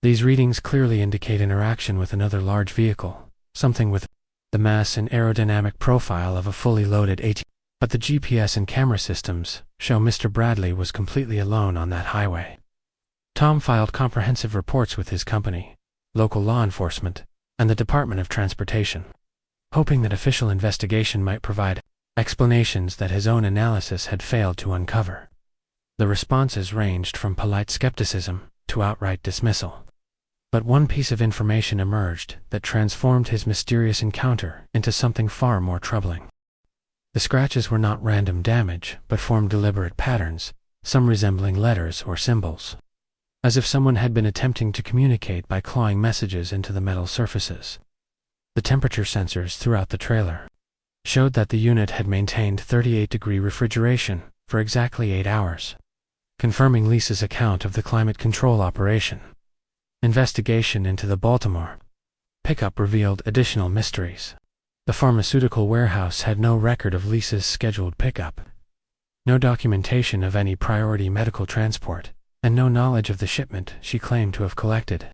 "These readings clearly indicate interaction with another large vehicle, something with the mass and aerodynamic profile of a fully loaded AT. But the GPS and camera systems show Mr. Bradley was completely alone on that highway." Tom filed comprehensive reports with his company, local law enforcement, and the Department of Transportation, hoping that official investigation might provide explanations that his own analysis had failed to uncover. The responses ranged from polite skepticism to outright dismissal. But one piece of information emerged that transformed his mysterious encounter into something far more troubling. The scratches were not random damage, but formed deliberate patterns, some resembling letters or symbols, as if someone had been attempting to communicate by clawing messages into the metal surfaces. The temperature sensors throughout the trailer showed that the unit had maintained 38-degree refrigeration for exactly 8 hours, confirming Lisa's account of the climate control operation. Investigation into the Baltimore pickup revealed additional mysteries. The pharmaceutical warehouse had no record of Lisa's scheduled pickup, no documentation of any priority medical transport, and no knowledge of the shipment she claimed to have collected.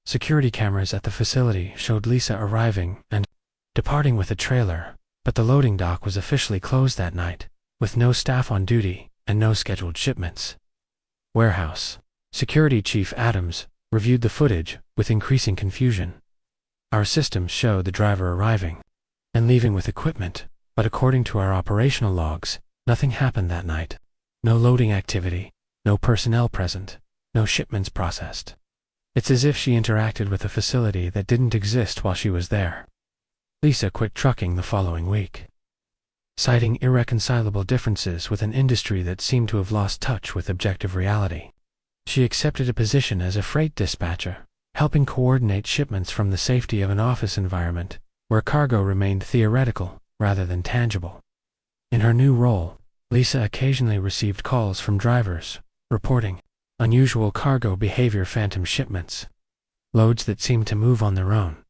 Security cameras at the facility showed Lisa arriving and departing with a trailer, but the loading dock was officially closed that night, with no staff on duty and no scheduled shipments. Warehouse Security Chief Adams reviewed the footage with increasing confusion. "Our systems show the driver arriving and leaving with equipment, but according to our operational logs, nothing happened that night. No loading activity, no personnel present, no shipments processed. It's as if she interacted with a facility that didn't exist while she was there." Lisa quit trucking the following week, citing irreconcilable differences with an industry that seemed to have lost touch with objective reality. She accepted a position as a freight dispatcher, helping coordinate shipments from the safety of an office environment where cargo remained theoretical rather than tangible. In her new role, Lisa occasionally received calls from drivers reporting unusual cargo behavior: phantom shipments, loads that seemed to move on their own,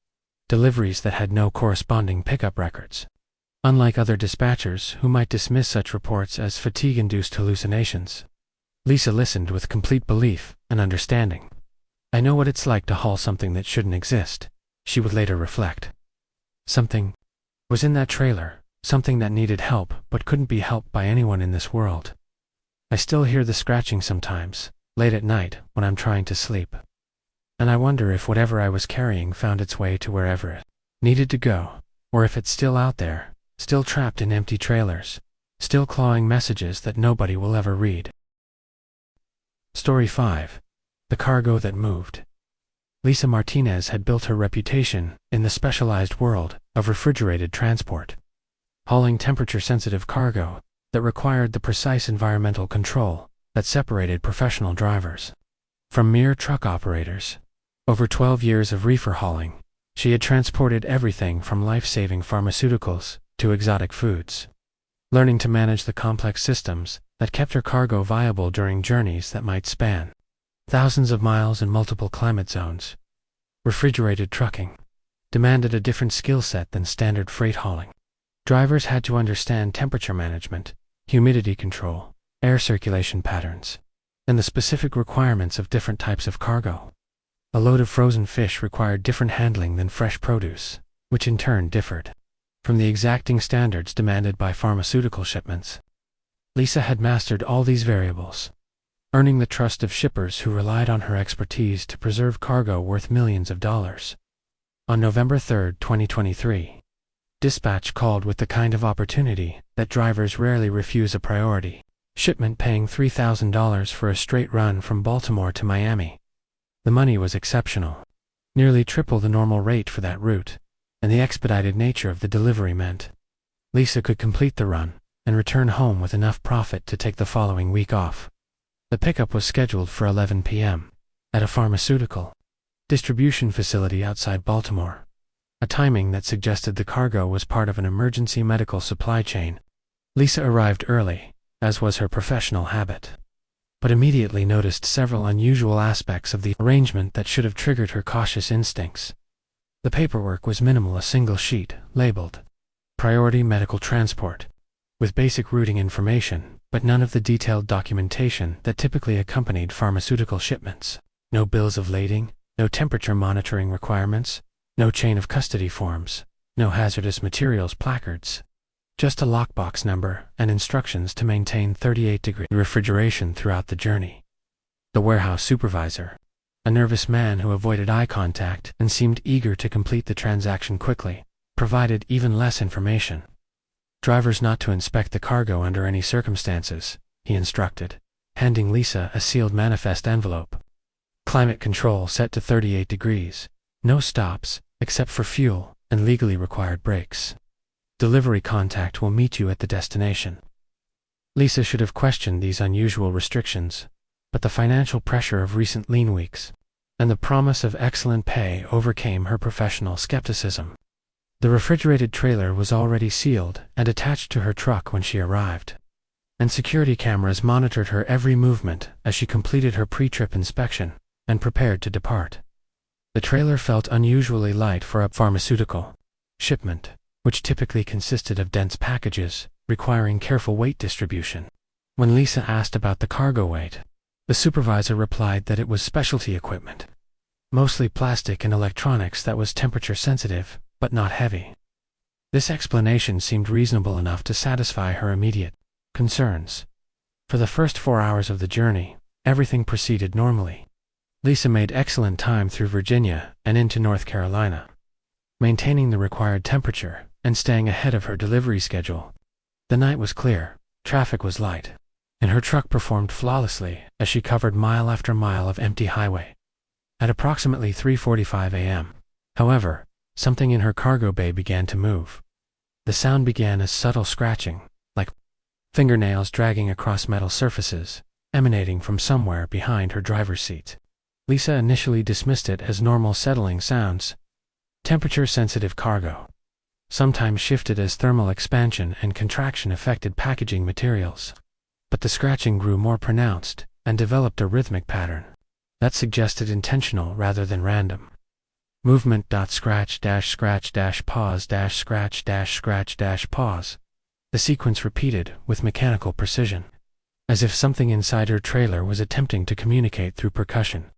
deliveries that had no corresponding pickup records. Unlike other dispatchers who might dismiss such reports as fatigue-induced hallucinations, Lisa listened with complete belief and understanding. "I know what it's like to haul something that shouldn't exist," she would later reflect. "Something was in that trailer, something that needed help but couldn't be helped by anyone in this world. I still hear the scratching sometimes, late at night when I'm trying to sleep. And I wonder if whatever I was carrying found its way to wherever it needed to go, or if it's still out there, still trapped in empty trailers, still clawing messages that nobody will ever read." Story 5. The Cargo That Moved. Lisa Martinez had built her reputation in the specialized world of refrigerated transport, hauling temperature-sensitive cargo that required the precise environmental control that separated professional drivers from mere truck operators. Over 12 years of reefer hauling, she had transported everything from life-saving pharmaceuticals to exotic foods, learning to manage the complex systems that kept her cargo viable during journeys that might span thousands of miles in multiple climate zones. Refrigerated trucking demanded a different skill set than standard freight hauling. Drivers had to understand temperature management, humidity control, air circulation patterns, and the specific requirements of different types of cargo. A load of frozen fish required different handling than fresh produce, which in turn differed from the exacting standards demanded by pharmaceutical shipments. Lisa had mastered all these variables, earning the trust of shippers who relied on her expertise to preserve cargo worth millions of dollars. On November 3, 2023, dispatch called with the kind of opportunity that drivers rarely refuse: a priority shipment paying $3,000 for a straight run from Baltimore to Miami. The money was exceptional, nearly triple the normal rate for that route, and the expedited nature of the delivery meant Lisa could complete the run and return home with enough profit to take the following week off. The pickup was scheduled for 11 p.m., at a pharmaceutical distribution facility outside Baltimore, a timing that suggested the cargo was part of an emergency medical supply chain. Lisa arrived early, as was her professional habit, but immediately noticed several unusual aspects of the arrangement that should have triggered her cautious instincts. The paperwork was minimal, a single sheet, labeled Priority Medical Transport, with basic routing information, but none of the detailed documentation that typically accompanied pharmaceutical shipments. No bills of lading, no temperature monitoring requirements, no chain of custody forms, no hazardous materials placards. Just a lockbox number and instructions to maintain 38-degree refrigeration throughout the journey. The warehouse supervisor, a nervous man who avoided eye contact and seemed eager to complete the transaction quickly, provided even less information. Drivers not to inspect the cargo under any circumstances, he instructed, handing Lisa a sealed manifest envelope. Climate control set to 38 degrees, no stops, except for fuel and legally required breaks. Delivery contact will meet you at the destination. Lisa should have questioned these unusual restrictions, but the financial pressure of recent lean weeks and the promise of excellent pay overcame her professional skepticism. The refrigerated trailer was already sealed and attached to her truck when she arrived, and security cameras monitored her every movement as she completed her pre-trip inspection and prepared to depart. The trailer felt unusually light for a pharmaceutical shipment, which typically consisted of dense packages requiring careful weight distribution. When Lisa asked about the cargo weight, the supervisor replied that it was specialty equipment, mostly plastic and electronics that was temperature sensitive, but not heavy. This explanation seemed reasonable enough to satisfy her immediate concerns. For the first 4 hours of the journey, everything proceeded normally. Lisa made excellent time through Virginia and into North Carolina, maintaining the required temperature and staying ahead of her delivery schedule. The night was clear, traffic was light, and her truck performed flawlessly as she covered mile after mile of empty highway. At approximately 3:45 a.m., however, something in her cargo bay began to move. The sound began as subtle scratching, like fingernails dragging across metal surfaces, emanating from somewhere behind her driver's seat. Lisa initially dismissed it as normal settling sounds. Temperature-sensitive cargo sometimes shifted as thermal expansion and contraction affected packaging materials. But the scratching grew more pronounced and developed a rhythmic pattern that suggested intentional rather than random. Movement. Scratch scratch pause scratch scratch pause. The sequence repeated with mechanical precision, as if something inside her trailer was attempting to communicate through percussion.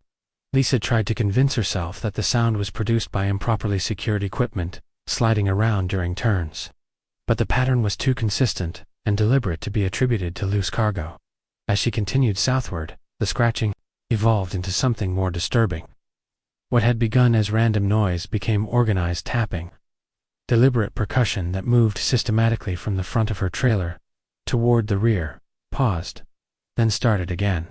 Lisa tried to convince herself that the sound was produced by improperly secured equipment sliding around during turns, but the pattern was too consistent and deliberate to be attributed to loose cargo. As she continued southward, the scratching evolved into something more disturbing. What had begun as random noise became organized tapping, deliberate percussion that moved systematically from the front of her trailer toward the rear, paused, then started again.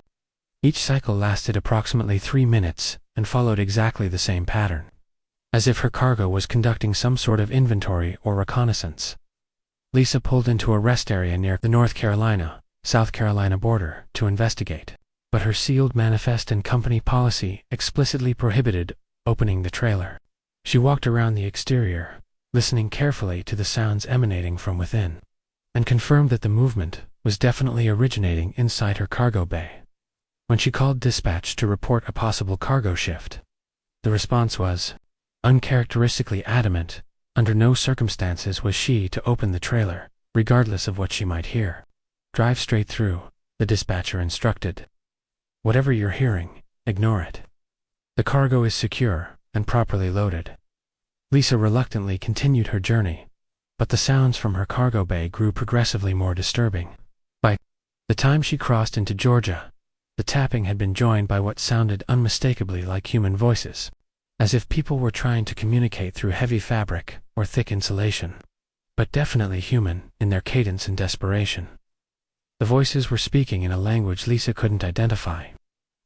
Each cycle lasted approximately 3 minutes and followed exactly the same pattern, as if her cargo was conducting some sort of inventory or reconnaissance. Lisa pulled into a rest area near the North Carolina-South Carolina border to investigate, but her sealed manifest and company policy explicitly prohibited opening the trailer. She walked around the exterior, listening carefully to the sounds emanating from within, and confirmed that the movement was definitely originating inside her cargo bay. When she called dispatch to report a possible cargo shift, the response was uncharacteristically adamant. Under no circumstances was she to open the trailer, regardless of what she might hear. Drive straight through, the dispatcher instructed. Whatever you're hearing, ignore it. The cargo is secure and properly loaded. Lisa reluctantly continued her journey, but the sounds from her cargo bay grew progressively more disturbing. By the time she crossed into Georgia, the tapping had been joined by what sounded unmistakably like human voices, as if people were trying to communicate through heavy fabric or thick insulation, but definitely human in their cadence and desperation. The voices were speaking in a language Lisa couldn't identify,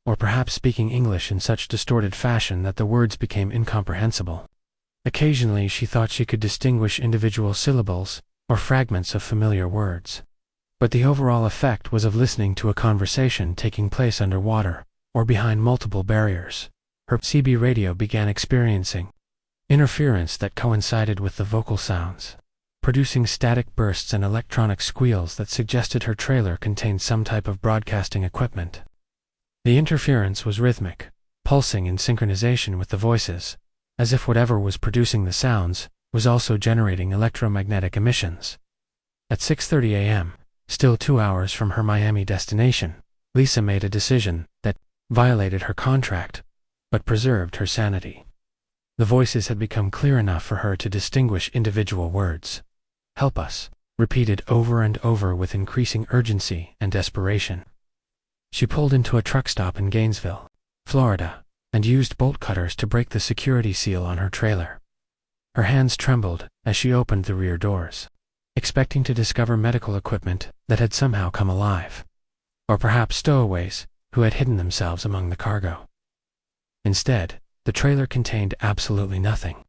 or perhaps speaking English in such distorted fashion that the words became incomprehensible. Occasionally she thought she could distinguish individual syllables or fragments of familiar words, but the overall effect was of listening to a conversation taking place underwater, or behind multiple barriers, her CB radio began experiencing interference that coincided with the vocal sounds, producing static bursts and electronic squeals that suggested her trailer contained some type of broadcasting equipment. The interference was rhythmic, pulsing in synchronization with the voices, as if whatever was producing the sounds was also generating electromagnetic emissions. At 6:30 a.m., still 2 hours from her Miami destination, Lisa made a decision that violated her contract, but preserved her sanity. The voices had become clear enough for her to distinguish individual words. "Help us," repeated over and over with increasing urgency and desperation. She pulled into a truck stop in Gainesville, Florida, and used bolt cutters to break the security seal on her trailer. Her hands trembled as she opened the rear doors, expecting to discover medical equipment that had somehow come alive, or perhaps stowaways who had hidden themselves among the cargo. Instead, the trailer contained absolutely nothing.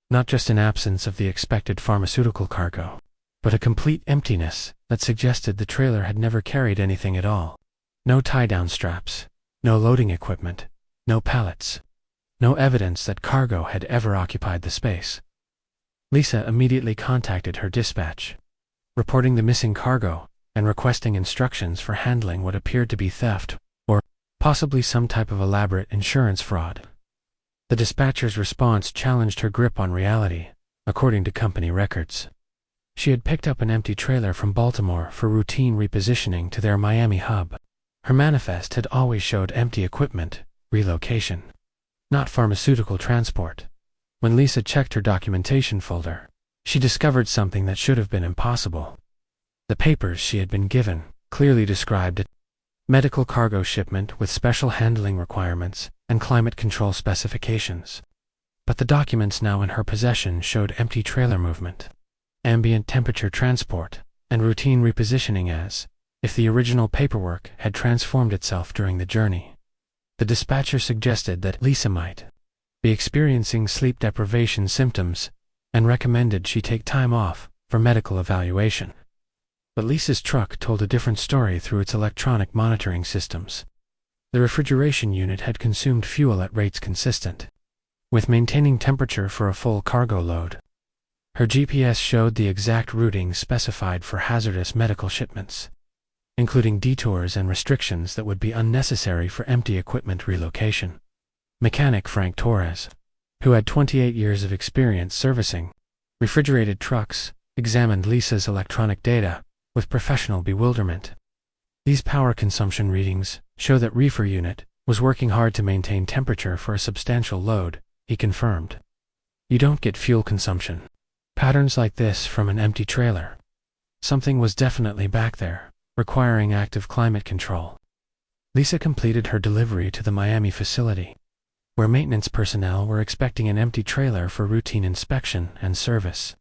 Not just an absence of the expected pharmaceutical cargo, but a complete emptiness that suggested the trailer had never carried anything at all. No tie-down straps, no loading equipment, no pallets, no evidence that cargo had ever occupied the space. Lisa immediately contacted her dispatch, reporting the missing cargo and requesting instructions for handling what appeared to be theft or possibly some type of elaborate insurance fraud. The dispatcher's response challenged her grip on reality, according to company records. She had picked up an empty trailer from Baltimore for routine repositioning to their Miami hub. Her manifest had always showed empty equipment, relocation, not pharmaceutical transport. When Lisa checked her documentation folder, she discovered something that should have been impossible. The papers she had been given clearly described a medical cargo shipment with special handling requirements and climate control specifications. But the documents now in her possession showed empty trailer movement, ambient temperature transport, and routine repositioning as if the original paperwork had transformed itself during the journey. The dispatcher suggested that Lisa might be experiencing sleep deprivation symptoms and recommended she take time off for medical evaluation. But Lisa's truck told a different story through its electronic monitoring systems. The refrigeration unit had consumed fuel at rates consistent with maintaining temperature for a full cargo load. Her GPS showed the exact routing specified for hazardous medical shipments, including detours and restrictions that would be unnecessary for empty equipment relocation. Mechanic Frank Torres, who had 28 years of experience servicing refrigerated trucks, examined Lisa's electronic data with professional bewilderment. These power consumption readings show that reefer unit was working hard to maintain temperature for a substantial load, he confirmed. You don't get fuel consumption patterns like this from an empty trailer. Something was definitely back there, requiring active climate control. Lisa completed her delivery to the Miami facility, where maintenance personnel were expecting an empty trailer for routine inspection and service.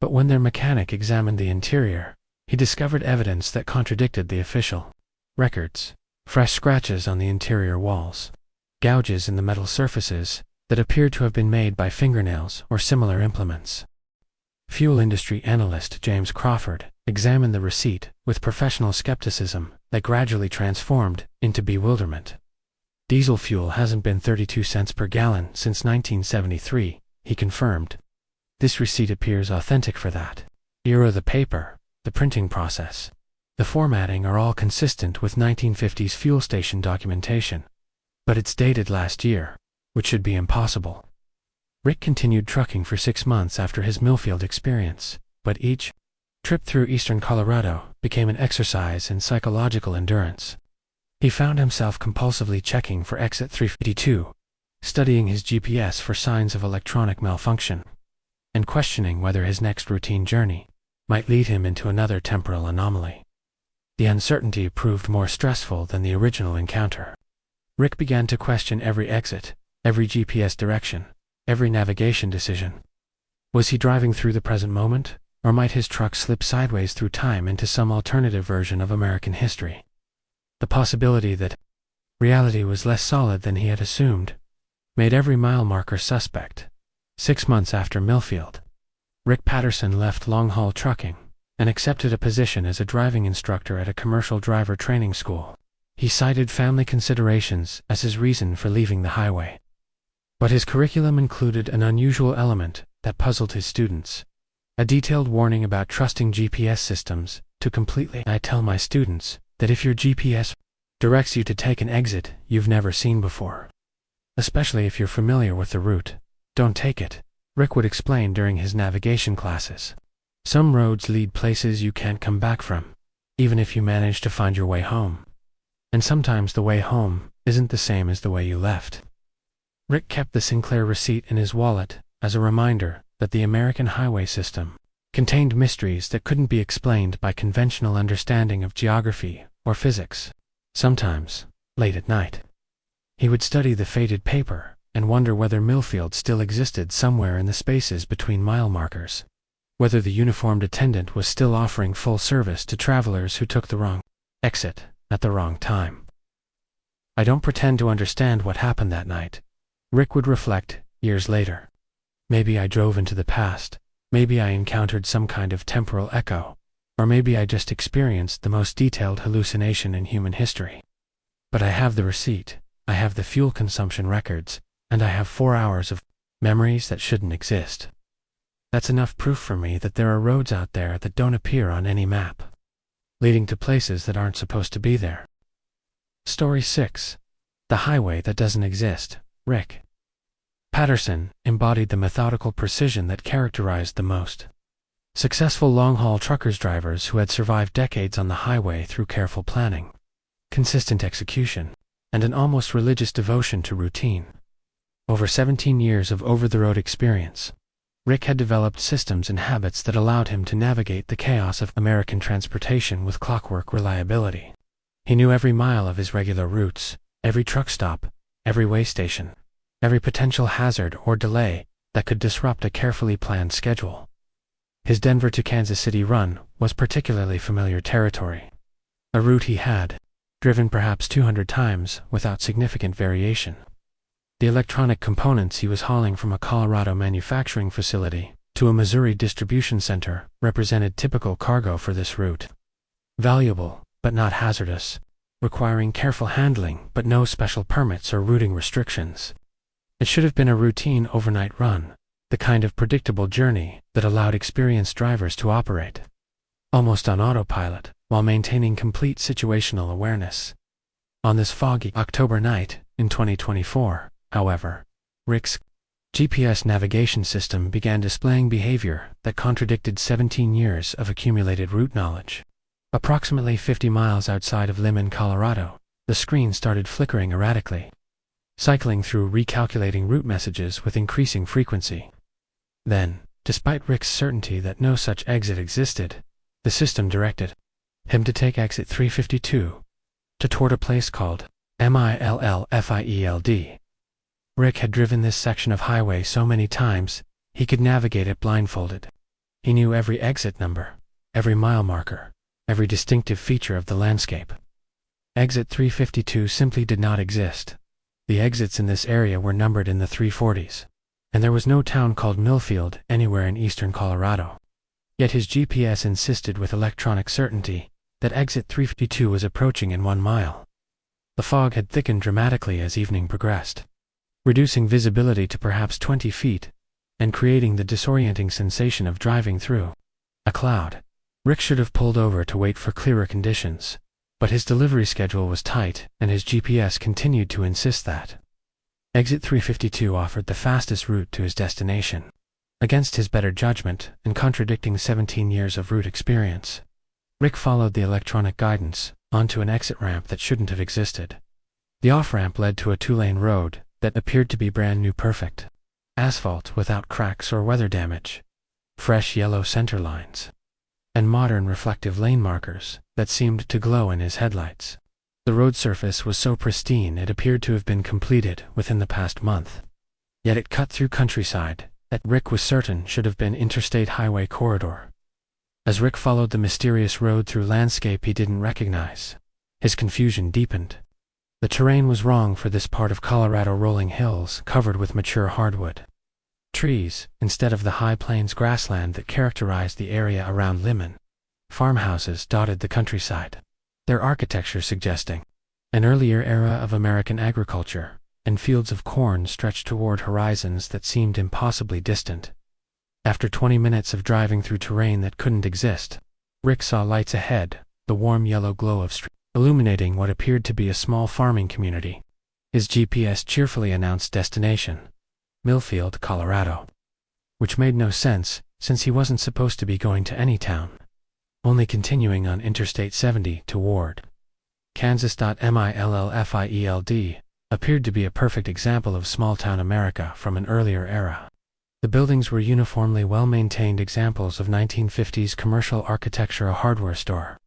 But when their mechanic examined the interior, he discovered evidence that contradicted the official records. Fresh scratches on the interior walls, gouges in the metal surfaces that appeared to have been made by fingernails or similar implements. Fuel industry analyst James Crawford examined the receipt with professional skepticism that gradually transformed into bewilderment. Diesel fuel hasn't been 32 cents per gallon since 1973, he confirmed. This receipt appears authentic for that era. The paper, the printing process, the formatting are all consistent with 1950s fuel station documentation. But it's dated last year, which should be impossible. Rick continued trucking for 6 months after his Millfield experience, but each trip through eastern Colorado became an exercise in psychological endurance. He found himself compulsively checking for exit 352, studying his GPS for signs of electronic malfunction, and questioning whether his next routine journey might lead him into another temporal anomaly. The uncertainty proved more stressful than the original encounter. Rick began to question every exit, every GPS direction, every navigation decision. Was he driving through the present moment, or might his truck slip sideways through time into some alternative version of American history? The possibility that reality was less solid than he had assumed made every mile marker suspect. 6 months after Millfield, Rick Patterson left long-haul trucking and accepted a position as a driving instructor at a commercial driver training school. He cited family considerations as his reason for leaving the highway. But his curriculum included an unusual element that puzzled his students: a detailed warning about trusting GPS systems to completely. I tell my students that if your GPS directs you to take an exit you've never seen before, especially if you're familiar with the route, don't take it, Rick would explain during his navigation classes. Some roads lead places you can't come back from, even if you manage to find your way home. And sometimes the way home isn't the same as the way you left. Rick kept the Sinclair receipt in his wallet as a reminder that the American highway system contained mysteries that couldn't be explained by conventional understanding of geography or physics. Sometimes, late at night, he would study the faded paper and wonder whether Millfield still existed somewhere in the spaces between mile markers, whether the uniformed attendant was still offering full service to travelers who took the wrong exit at the wrong time. I don't pretend to understand what happened that night, Rick would reflect years later. Maybe I drove into the past, maybe I encountered some kind of temporal echo, or maybe I just experienced the most detailed hallucination in human history. But I have the receipt, I have the fuel consumption records, and I have 4 hours of memories that shouldn't exist. That's enough proof for me that there are roads out there that don't appear on any map, leading to places that aren't supposed to be there. Story 6. The Highway That Doesn't Exist, Rick. Patterson embodied the methodical precision that characterized the most successful long-haul truckers drivers who had survived decades on the highway through careful planning, consistent execution, and an almost religious devotion to routine. Over 17 years of over-the-road experience, Rick had developed systems and habits that allowed him to navigate the chaos of American transportation with clockwork reliability. He knew every mile of his regular routes, every truck stop, every way station, every potential hazard or delay that could disrupt a carefully planned schedule. His Denver to Kansas City run was particularly familiar territory, a route he had driven perhaps 200 times without significant variation. The electronic components he was hauling from a Colorado manufacturing facility to a Missouri distribution center represented typical cargo for this route. Valuable, but not hazardous, requiring careful handling but no special permits or routing restrictions. It should have been a routine overnight run, the kind of predictable journey that allowed experienced drivers to operate almost on autopilot while maintaining complete situational awareness. On this foggy October night in 2024, however, Rick's GPS navigation system began displaying behavior that contradicted 17 years of accumulated route knowledge. Approximately 50 miles outside of Limon, Colorado, the screen started flickering erratically, cycling through recalculating route messages with increasing frequency. Then, despite Rick's certainty that no such exit existed, the system directed him to take exit 352 toward a place called Millfield. Rick had driven this section of highway so many times, he could navigate it blindfolded. He knew every exit number, every mile marker, every distinctive feature of the landscape. Exit 352 simply did not exist. The exits in this area were numbered in the 340s, and there was no town called Millfield anywhere in eastern Colorado. Yet his GPS insisted with electronic certainty that exit 352 was approaching in 1 mile. The fog had thickened dramatically as evening progressed, reducing visibility to perhaps 20 feet, and creating the disorienting sensation of driving through a cloud. Rick should have pulled over to wait for clearer conditions, but his delivery schedule was tight and his GPS continued to insist that exit 352 offered the fastest route to his destination. Against his better judgment and contradicting 17 years of route experience, Rick followed the electronic guidance onto an exit ramp that shouldn't have existed. The off-ramp led to a 2-lane road that appeared to be brand new, perfect asphalt without cracks or weather damage, fresh yellow center lines, and modern reflective lane markers that seemed to glow in his headlights. The road surface was so pristine it appeared to have been completed within the past month. Yet it cut through countryside that Rick was certain should have been interstate highway corridor. As Rick followed the mysterious road through landscape he didn't recognize, his confusion deepened. The terrain was wrong for this part of Colorado: rolling hills covered with mature hardwood trees instead of the high plains grassland that characterized the area around Limon. Farmhouses dotted the countryside, their architecture suggesting An earlier era of American agriculture, and fields of corn stretched toward horizons that seemed impossibly distant. After 20 minutes of driving through terrain that couldn't exist, Rick saw lights ahead, the warm yellow glow of street illuminating what appeared to be a small farming community. His GPS cheerfully announced destination, Millfield, Colorado, which made no sense since he wasn't supposed to be going to any town, only continuing on Interstate 70 toward Kansas. Millfield appeared to be a perfect example of small-town America from an earlier era. The buildings were uniformly well-maintained examples of 1950s commercial architecture, a hardware store,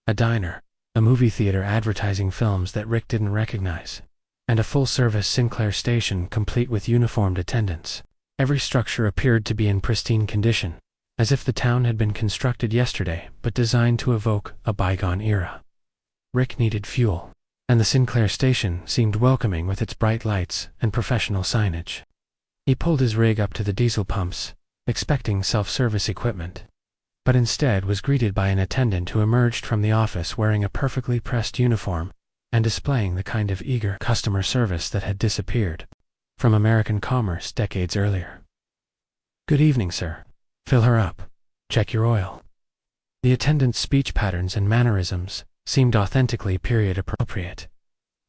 a diner, a movie theater advertising films that Rick didn't recognize, and a full-service Sinclair station complete with uniformed attendants. Every structure appeared to be in pristine condition, as if the town had been constructed yesterday but designed to evoke a bygone era. Rick needed fuel, and the Sinclair station seemed welcoming with its bright lights and professional signage. He pulled his rig up to the diesel pumps, expecting self-service equipment, but instead was greeted by an attendant who emerged from the office wearing a perfectly pressed uniform and displaying the kind of eager customer service that had disappeared from American commerce decades earlier. "Good evening, sir. Fill her up. Check your oil." The attendant's speech patterns and mannerisms seemed authentically period appropriate,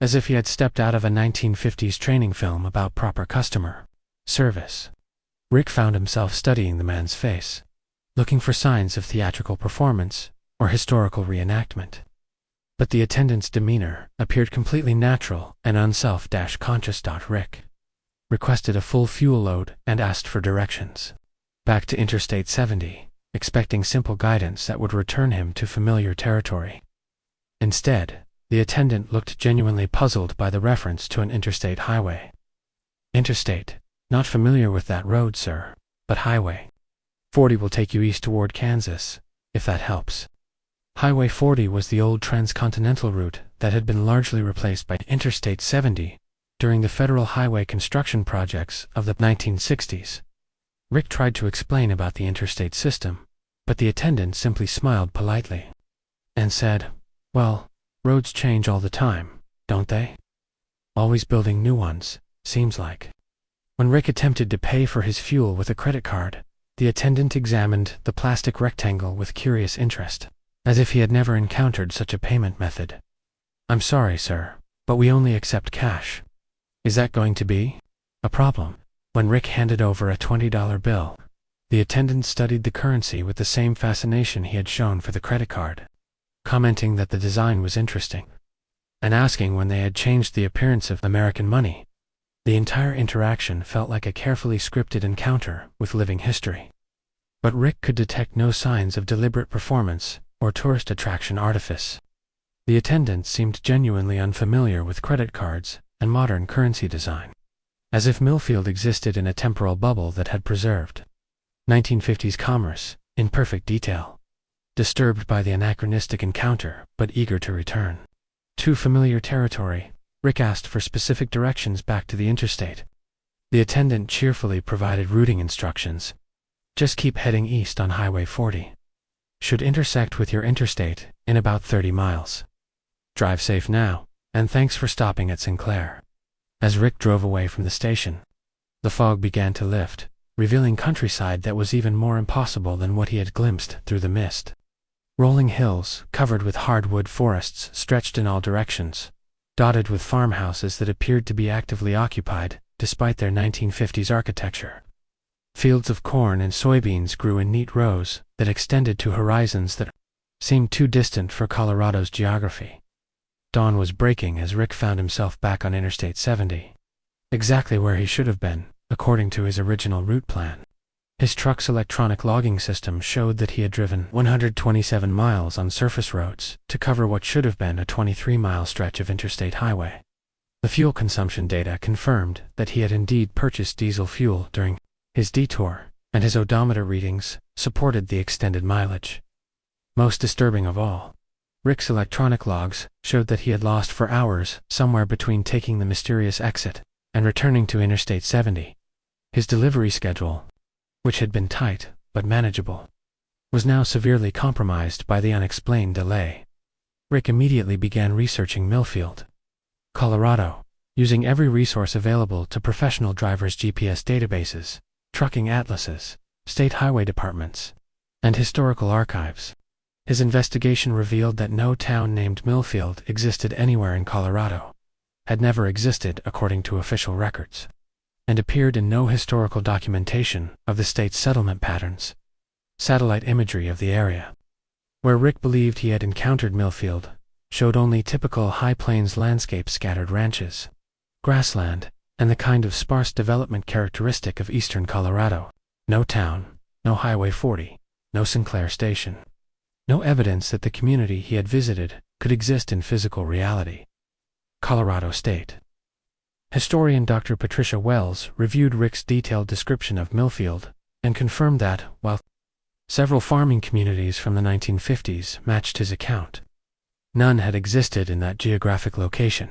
as if he had stepped out of a 1950s training film about proper customer service. Rick found himself studying the man's face, looking for signs of theatrical performance or historical reenactment. But the attendant's demeanor appeared completely natural and unself-conscious. Rick requested a full fuel load and asked for directions back to Interstate 70, expecting simple guidance that would return him to familiar territory. Instead, the attendant looked genuinely puzzled by the reference to an interstate highway. "Interstate? Not familiar with that road, sir, but highway 40 will take you east toward Kansas, if that helps." Highway 40 was the old transcontinental route that had been largely replaced by Interstate 70 during the federal highway construction projects of the 1960s. Rick tried to explain about the interstate system, but the attendant simply smiled politely and said, "Well, roads change all the time, don't they? Always building new ones, seems like." When Rick attempted to pay for his fuel with a credit card, the attendant examined the plastic rectangle with curious interest, as if he had never encountered such a payment method. "I'm sorry, sir, but we only accept cash." "Is that going to be a problem?" When Rick handed over a $20 bill, the attendant studied the currency with the same fascination he had shown for the credit card, commenting that the design was interesting, and asking when they had changed the appearance of American money. The entire interaction felt like a carefully scripted encounter with living history. But Rick could detect no signs of deliberate performance or tourist attraction artifice. The attendant seemed genuinely unfamiliar with credit cards and modern currency design, as if Millfield existed in a temporal bubble that had preserved 1950s commerce in perfect detail. Disturbed by the anachronistic encounter, but eager to return to familiar territory, Rick asked for specific directions back to the interstate. The attendant cheerfully provided routing instructions. "Just keep heading east on Highway 40. Should intersect with your interstate in about 30 miles. Drive safe now, and thanks for stopping at Sinclair." As Rick drove away from the station, the fog began to lift, revealing countryside that was even more impossible than what he had glimpsed through the mist. Rolling hills, covered with hardwood forests, stretched in all directions, dotted with farmhouses that appeared to be actively occupied, despite their 1950s architecture. Fields of corn and soybeans grew in neat rows that extended to horizons that seemed too distant for Colorado's geography. Dawn was breaking as Rick found himself back on Interstate 70, exactly where he should have been, according to his original route plan. His truck's electronic logging system showed that he had driven 127 miles on surface roads to cover what should have been a 23-mile stretch of interstate highway. The fuel consumption data confirmed that he had indeed purchased diesel fuel during his detour, and his odometer readings supported the extended mileage. Most disturbing of all, Rick's electronic logs showed that he had lost for hours somewhere between taking the mysterious exit and returning to Interstate 70. His delivery schedule, which had been tight but manageable, was now severely compromised by the unexplained delay. Rick immediately began researching Millfield, Colorado, using every resource available to professional drivers' GPS databases, trucking atlases, state highway departments, and historical archives. His investigation revealed that no town named Millfield existed anywhere in Colorado, had never existed according to official records, and appeared in no historical documentation of the state's settlement patterns, satellite imagery of the area. Where Rick believed he had encountered Millfield showed only typical high plains landscape, scattered ranches, grassland, and the kind of sparse development characteristic of eastern Colorado. No town, no Highway 40, no Sinclair Station. No evidence that the community he had visited could exist in physical reality. Colorado State. Historian Dr. Patricia Wells reviewed Rick's detailed description of Millfield and confirmed that, while several farming communities from the 1950s matched his account, none had existed in that geographic location.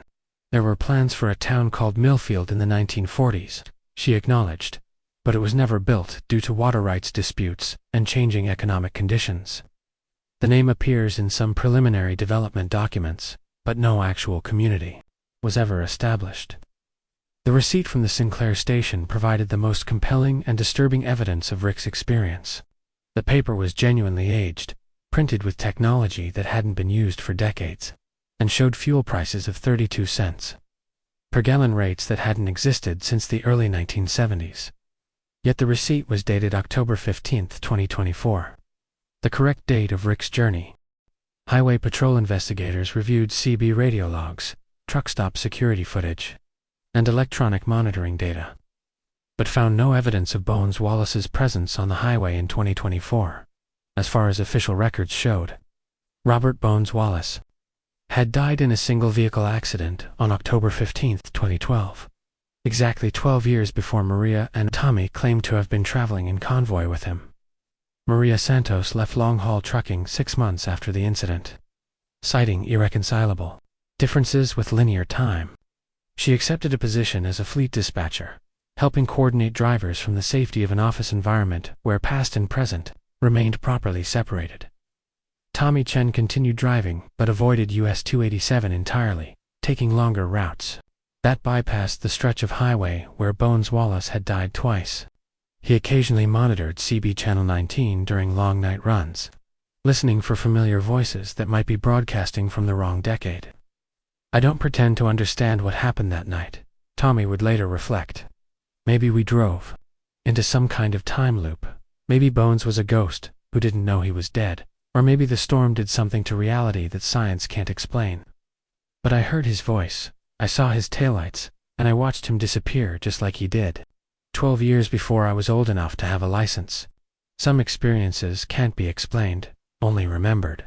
There were plans for a town called Millfield in the 1940s, she acknowledged, but it was never built due to water rights disputes and changing economic conditions. The name appears in some preliminary development documents, but no actual community was ever established. The receipt from the Sinclair station provided the most compelling and disturbing evidence of Rick's experience. The paper was genuinely aged, printed with technology that hadn't been used for decades, and showed fuel prices of 32 cents per gallon, rates that hadn't existed since the early 1970s. Yet the receipt was dated October 15, 2024. The correct date of Rick's journey. Highway Patrol investigators reviewed CB radio logs, truck stop security footage, and electronic monitoring data, but found no evidence of Bones Wallace's presence on the highway in 2024. As far as official records showed, Robert Bones Wallace had died in a single-vehicle accident on October 15, 2012, exactly 12 years before Maria and Tommy claimed to have been traveling in convoy with him. Maria Santos left long-haul trucking 6 months after the incident, citing irreconcilable differences with linear time. She accepted a position as a fleet dispatcher, helping coordinate drivers from the safety of an office environment where past and present remained properly separated. Tommy Chen continued driving but avoided US 287 entirely, taking longer routes that bypassed the stretch of highway where Bones Wallace had died twice. He occasionally monitored CB Channel 19 during long night runs, listening for familiar voices that might be broadcasting from the wrong decade. "I don't pretend to understand what happened that night," Tommy would later reflect. "Maybe we drove into some kind of time loop. Maybe Bones was a ghost who didn't know he was dead, or maybe the storm did something to reality that science can't explain. But I heard his voice, I saw his taillights, and I watched him disappear just like he did 12 years before I was old enough to have a license. Some experiences can't be explained, only remembered."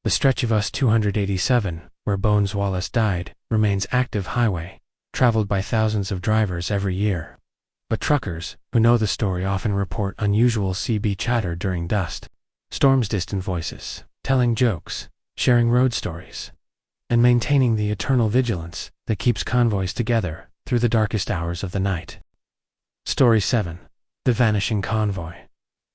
The stretch of US 287, where Bones Wallace died, remains active highway, traveled by thousands of drivers every year. But truckers who know the story often report unusual CB chatter during dust storms, distant voices, telling jokes, sharing road stories, and maintaining the eternal vigilance that keeps convoys together through the darkest hours of the night. Story 7. The Vanishing Convoy.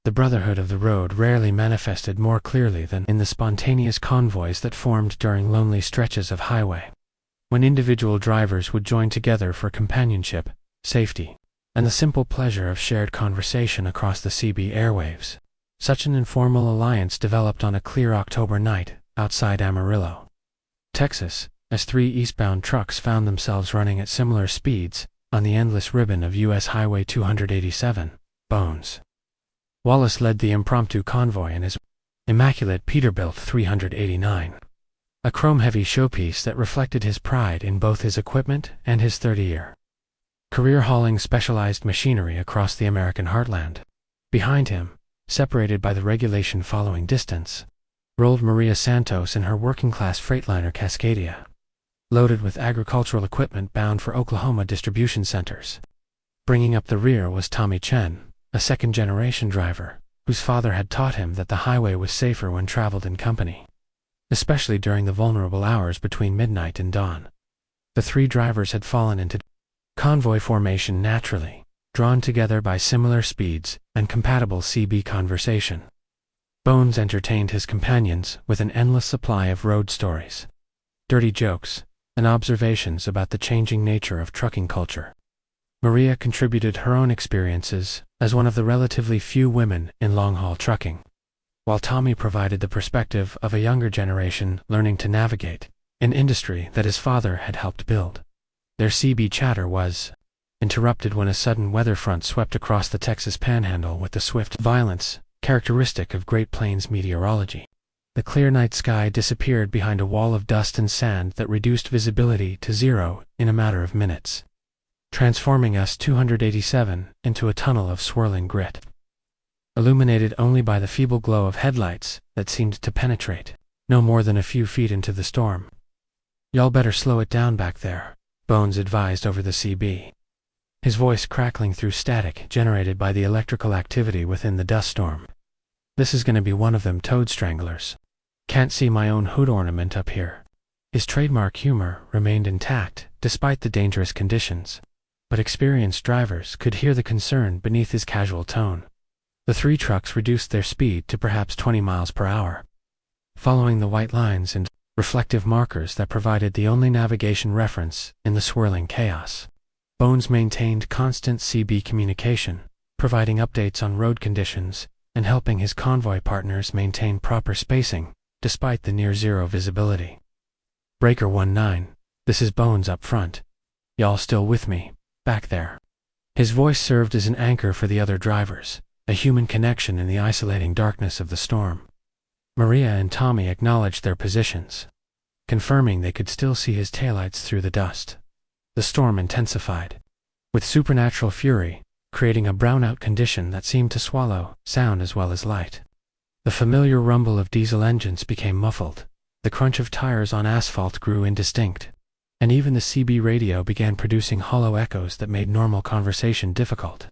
The brotherhood of the road rarely manifested more clearly than in the spontaneous convoys that formed during lonely stretches of highway, when individual drivers would join together for companionship, safety, and the simple pleasure of shared conversation across the CB airwaves. Such an informal alliance developed on a clear October night outside Amarillo, Texas, as 3 eastbound trucks found themselves running at similar speeds on the endless ribbon of US Highway 287. Bones Wallace led the impromptu convoy in his immaculate Peterbilt 389, a chrome-heavy showpiece that reflected his pride in both his equipment and his 30-year career hauling specialized machinery across the American heartland. Behind him, separated by the regulation-following distance, rolled Maria Santos in her working-class Freightliner Cascadia, loaded with agricultural equipment bound for Oklahoma distribution centers. Bringing up the rear was Tommy Chen, a second-generation driver, whose father had taught him that the highway was safer when traveled in company, especially during the vulnerable hours between midnight and dawn. The 3 drivers had fallen into convoy formation naturally, drawn together by similar speeds and compatible CB conversation. Bones entertained his companions with an endless supply of road stories, dirty jokes, and observations about the changing nature of trucking culture. Maria contributed her own experiences as one of the relatively few women in long-haul trucking, while Tommy provided the perspective of a younger generation learning to navigate an industry that his father had helped build. Their CB chatter was interrupted when a sudden weather front swept across the Texas Panhandle with the swift violence characteristic of Great Plains meteorology. The clear night sky disappeared behind a wall of dust and sand that reduced visibility to zero in a matter of minutes, transforming S-287 into a tunnel of swirling grit, illuminated only by the feeble glow of headlights that seemed to penetrate no more than a few feet into the storm. "Y'all better slow it down back there," Bones advised over the CB, his voice crackling through static generated by the electrical activity within the dust storm. "This is gonna be one of them toad stranglers. Can't see my own hood ornament up here." His trademark humor remained intact despite the dangerous conditions, but experienced drivers could hear the concern beneath his casual tone. The three trucks reduced their speed to perhaps 20 miles per hour, following the white lines and reflective markers that provided the only navigation reference in the swirling chaos. Bones maintained constant CB communication, providing updates on road conditions and helping his convoy partners maintain proper spacing despite the near-zero visibility. "Breaker 19, this is Bones up front. Y'all still with me, back there?" His voice served as an anchor for the other drivers, a human connection in the isolating darkness of the storm. Maria and Tommy acknowledged their positions, confirming they could still see his taillights through the dust. The storm intensified, with supernatural fury, creating a brownout condition that seemed to swallow sound as well as light. The familiar rumble of diesel engines became muffled, the crunch of tires on asphalt grew indistinct, and even the CB radio began producing hollow echoes that made normal conversation difficult.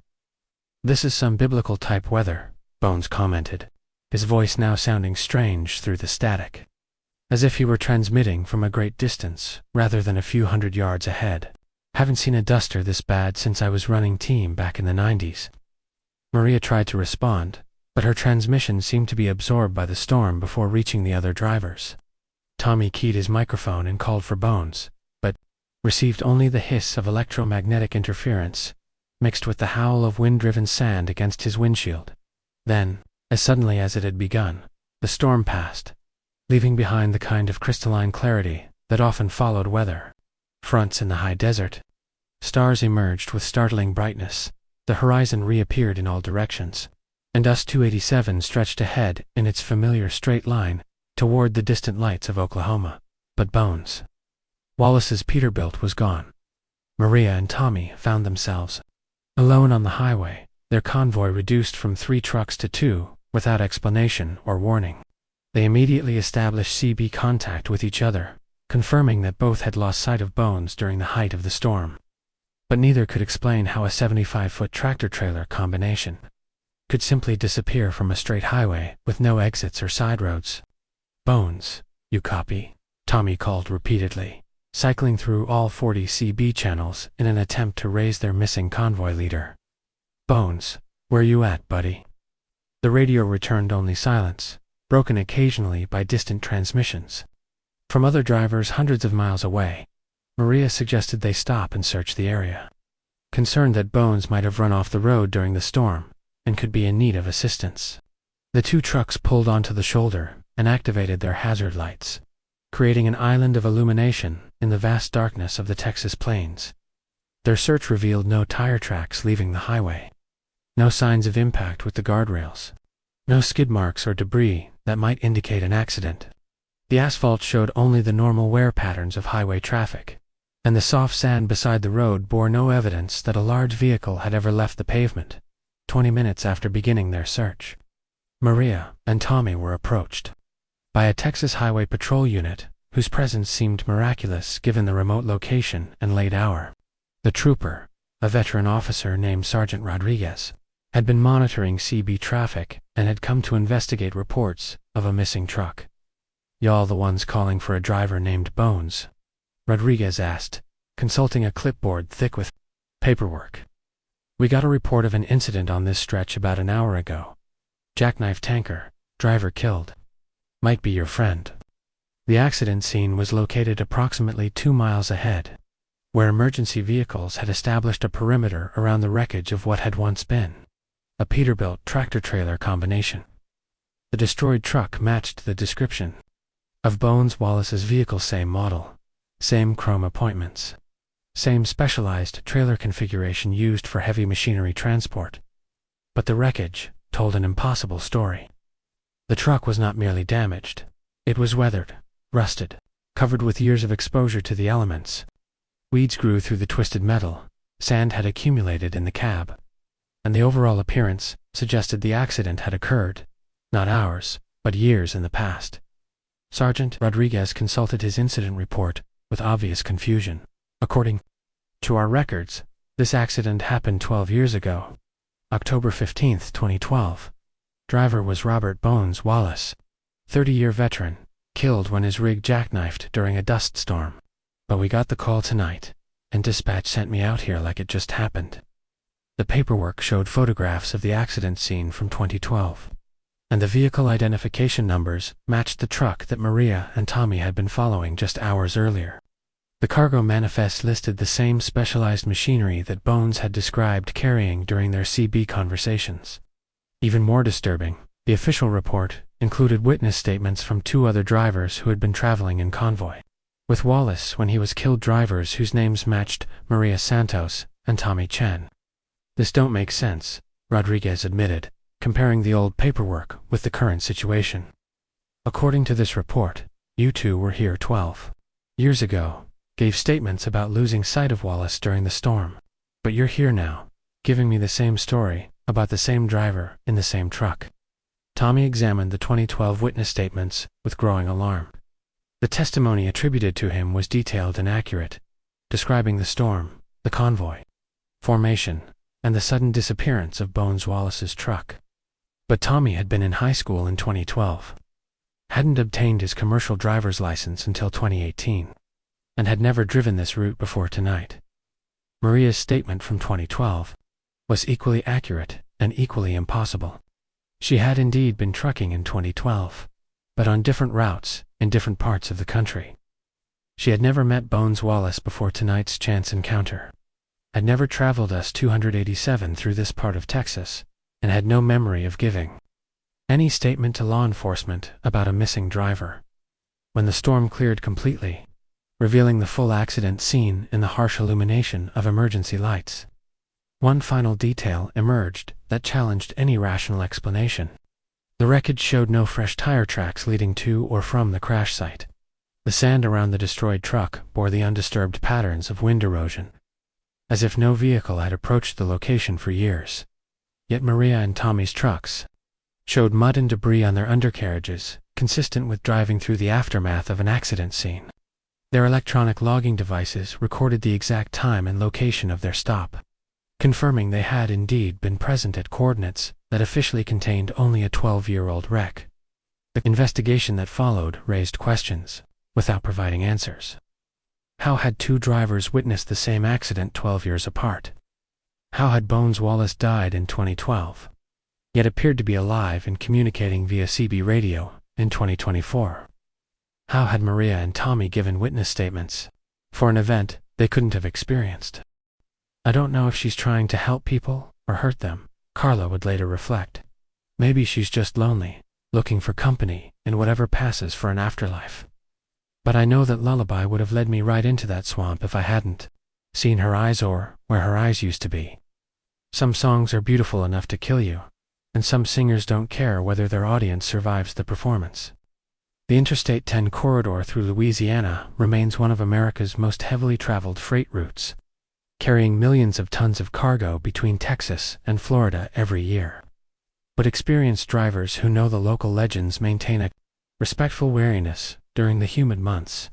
"This is some biblical-type weather," Bones commented, his voice now sounding strange through the static, as if he were transmitting from a great distance rather than a few hundred yards ahead. "Haven't seen a duster this bad since I was running team back in the 90s. Maria tried to respond, but her transmission seemed to be absorbed by the storm before reaching the other drivers. Tommy keyed his microphone and called for Bones, but received only the hiss of electromagnetic interference, mixed with the howl of wind-driven sand against his windshield. Then, as suddenly as it had begun, the storm passed, leaving behind the kind of crystalline clarity that often followed weather fronts in the high desert. Stars emerged with startling brightness, the horizon reappeared in all directions, and S-287 stretched ahead in its familiar straight line toward the distant lights of Oklahoma. But Bones, Wallace's Peterbilt, was gone. Maria and Tommy found themselves alone on the highway, their convoy reduced from 3 trucks to 2, without explanation or warning. They immediately established CB contact with each other, confirming that both had lost sight of Bones during the height of the storm. But neither could explain how a 75-foot tractor-trailer combination could simply disappear from a straight highway with no exits or side roads. "Bones, you copy?" Tommy called repeatedly, cycling through all 40 CB channels in an attempt to raise their missing convoy leader. "Bones, where you at, buddy?" The radio returned only silence, broken occasionally by distant transmissions from other drivers hundreds of miles away. Maria suggested they stop and search the area, concerned that Bones might have run off the road during the storm and could be in need of assistance. The 2 trucks pulled onto the shoulder and activated their hazard lights, creating an island of illumination in the vast darkness of the Texas plains. Their search revealed no tire tracks leaving the highway, no signs of impact with the guardrails, no skid marks or debris that might indicate an accident. The asphalt showed only the normal wear patterns of highway traffic, and the soft sand beside the road bore no evidence that a large vehicle had ever left the pavement. 20 minutes after beginning their search, Maria and Tommy were approached by a Texas Highway Patrol unit whose presence seemed miraculous given the remote location and late hour. The trooper, a veteran officer named Sergeant Rodriguez, had been monitoring CB traffic and had come to investigate reports of a missing truck. "Y'all the ones calling for a driver named Bones?" Rodriguez asked, consulting a clipboard thick with paperwork. "We got a report of an incident on this stretch about an hour ago. Jackknife tanker, driver killed. Might be your friend." The accident scene was located approximately 2 miles ahead, where emergency vehicles had established a perimeter around the wreckage of what had once been a Peterbilt tractor-trailer combination. The destroyed truck matched the description of Bones Wallace's vehicle, same model, same chrome appointments, same specialized trailer configuration used for heavy machinery transport. But the wreckage told an impossible story. The truck was not merely damaged. It was weathered, rusted, covered with years of exposure to the elements. Weeds grew through the twisted metal, sand had accumulated in the cab, and the overall appearance suggested the accident had occurred, not hours, but years in the past. Sergeant Rodriguez consulted his incident report with obvious confusion. According to our records, this accident happened 12 years ago, October 15, 2012. Driver was Robert Bones Wallace, 30-year veteran, killed when his rig jackknifed during a dust storm. But we got the call tonight, and dispatch sent me out here like it just happened. The paperwork showed photographs of the accident scene from 2012, and the vehicle identification numbers matched the truck that Maria and Tommy had been following just hours earlier. The cargo manifest listed the same specialized machinery that Bones had described carrying during their CB conversations. Even more disturbing, the official report included witness statements from 2 other drivers who had been traveling in Convoy with Wallace when he was killed, drivers whose names matched Maria Santos and Tommy Chen. This don't make sense, Rodriguez admitted, comparing the old paperwork with the current situation. According to this report, you two were here 12 years ago, gave statements about losing sight of Wallace during the storm. But you're here now, giving me the same story about the same driver in the same truck. Tommy examined the 2012 witness statements with growing alarm. The testimony attributed to him was detailed and accurate, describing the storm, the convoy formation, and the sudden disappearance of Bones Wallace's truck. But Tommy had been in high school in 2012, hadn't obtained his commercial driver's license until 2018, and had never driven this route before tonight. Maria's statement from 2012 was equally accurate and equally impossible. She had indeed been trucking in 2012, but on different routes in different parts of the country. She had never met Bones Wallace before tonight's chance encounter, had never traveled US 287 through this part of Texas, and had no memory of giving any statement to law enforcement about a missing driver. When the storm cleared completely, revealing the full accident scene in the harsh illumination of emergency lights, one final detail emerged that challenged any rational explanation. The wreckage showed no fresh tire tracks leading to or from the crash site. The sand around the destroyed truck bore the undisturbed patterns of wind erosion, as if no vehicle had approached the location for years. Yet Maria and Tommy's trucks showed mud and debris on their undercarriages, consistent with driving through the aftermath of an accident scene. Their electronic logging devices recorded the exact time and location of their stop, confirming they had indeed been present at coordinates that officially contained only a 12-year-old wreck. The investigation that followed raised questions, without providing answers. How had 2 drivers witnessed the same accident 12 years apart? How had Bones Wallace died in 2012, yet appeared to be alive and communicating via CB radio in 2024? How had Maria and Tommy given witness statements for an event they couldn't have experienced? I don't know if she's trying to help people or hurt them, Carla would later reflect. Maybe she's just lonely, looking for company in whatever passes for an afterlife. But I know that Lullaby would have led me right into that swamp if I hadn't seen her eyes or where her eyes used to be. Some songs are beautiful enough to kill you, and some singers don't care whether their audience survives the performance. The Interstate 10 corridor through Louisiana remains one of America's most heavily traveled freight routes, carrying millions of tons of cargo between Texas and Florida every year. But experienced drivers who know the local legends maintain a respectful wariness during the humid months,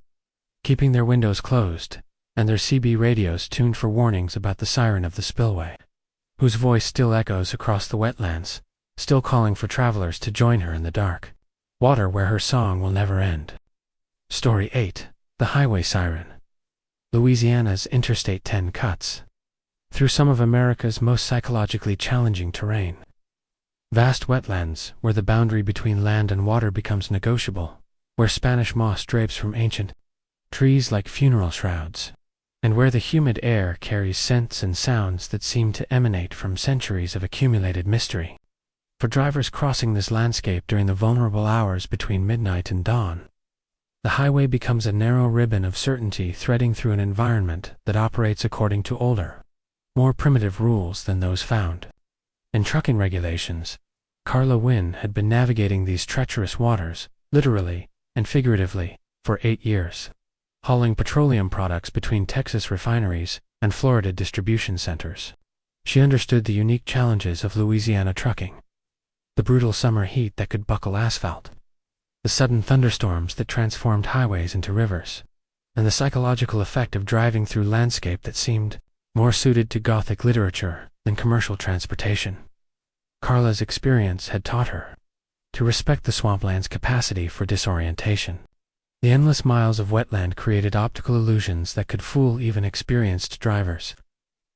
keeping their windows closed and their CB radios tuned for warnings about the siren of the spillway, whose voice still echoes across the wetlands, still calling for travelers to join her in the dark water where her song will never end. Story 8. The Highway Siren. Louisiana's Interstate 10 cuts through some of America's most psychologically challenging terrain. Vast wetlands where the boundary between land and water becomes negotiable, where Spanish moss drapes from ancient trees like funeral shrouds, and where the humid air carries scents and sounds that seem to emanate from centuries of accumulated mystery. For drivers crossing this landscape during the vulnerable hours between midnight and dawn, the highway becomes a narrow ribbon of certainty threading through an environment that operates according to older, more primitive rules than those found in trucking regulations. Carla Wynne had been navigating these treacherous waters, literally and figuratively, for 8 years, hauling petroleum products between Texas refineries and Florida distribution centers. She understood the unique challenges of Louisiana trucking: the brutal summer heat that could buckle asphalt, the sudden thunderstorms that transformed highways into rivers, and the psychological effect of driving through landscape that seemed more suited to Gothic literature than commercial transportation. Carla's experience had taught her to respect the swampland's capacity for disorientation. The endless miles of wetland created optical illusions that could fool even experienced drivers,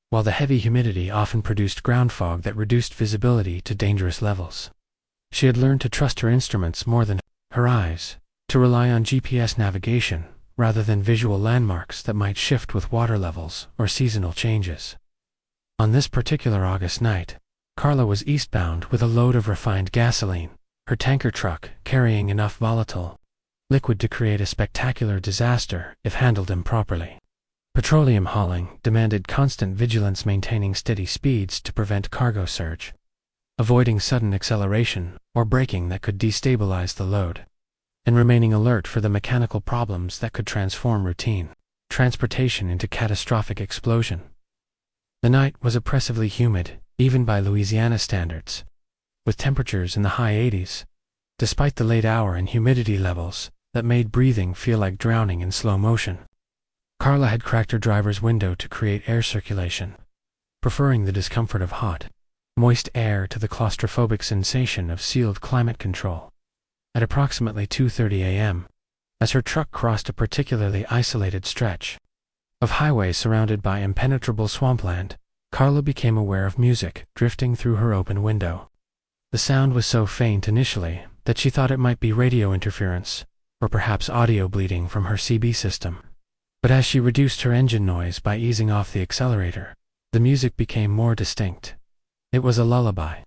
while the heavy humidity often produced ground fog that reduced visibility to dangerous levels. She had learned to trust her instruments more than her eyes, to rely on GPS navigation rather than visual landmarks that might shift with water levels or seasonal changes. On this particular August night, Carla was eastbound with a load of refined gasoline, her tanker truck carrying enough volatile liquid to create a spectacular disaster if handled improperly. Petroleum hauling demanded constant vigilance, maintaining steady speeds to prevent cargo surge, avoiding sudden acceleration or braking that could destabilize the load, and remaining alert for the mechanical problems that could transform routine transportation into catastrophic explosion. The night was oppressively humid, even by Louisiana standards, with temperatures in the high 80s, despite the late hour and humidity levels that made breathing feel like drowning in slow motion. Carla had cracked her driver's window to create air circulation, preferring the discomfort of hot, moist air to the claustrophobic sensation of sealed climate control. At approximately 2:30 a.m., as her truck crossed a particularly isolated stretch of highway surrounded by impenetrable swampland, Carla became aware of music drifting through her open window. The sound was so faint initially that she thought it might be radio interference, or perhaps audio bleeding from her CB system. But as she reduced her engine noise by easing off the accelerator, the music became more distinct. It was a lullaby,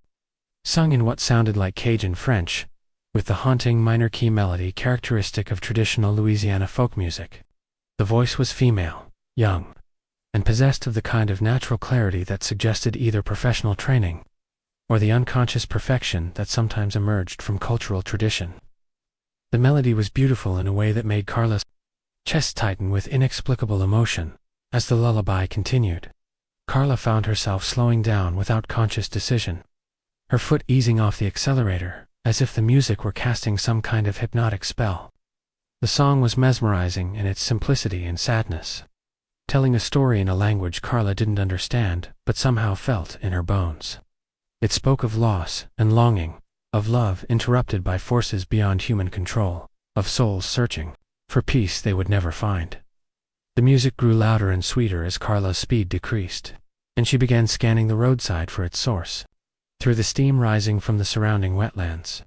sung in what sounded like Cajun French, with the haunting minor key melody characteristic of traditional Louisiana folk music. The voice was female, young, and possessed of the kind of natural clarity that suggested either professional training or the unconscious perfection that sometimes emerged from cultural tradition. The melody was beautiful in a way that made Carla's chest tighten with inexplicable emotion. As the lullaby continued, Carla found herself slowing down without conscious decision, her foot easing off the accelerator, as if the music were casting some kind of hypnotic spell. The song was mesmerizing in its simplicity and sadness, telling a story in a language Carla didn't understand but somehow felt in her bones. It spoke of loss and longing, of love interrupted by forces beyond human control, of souls searching for peace they would never find. The music grew louder and sweeter as Carla's speed decreased, and she began scanning the roadside for its source. Through the steam rising from the surrounding wetlands,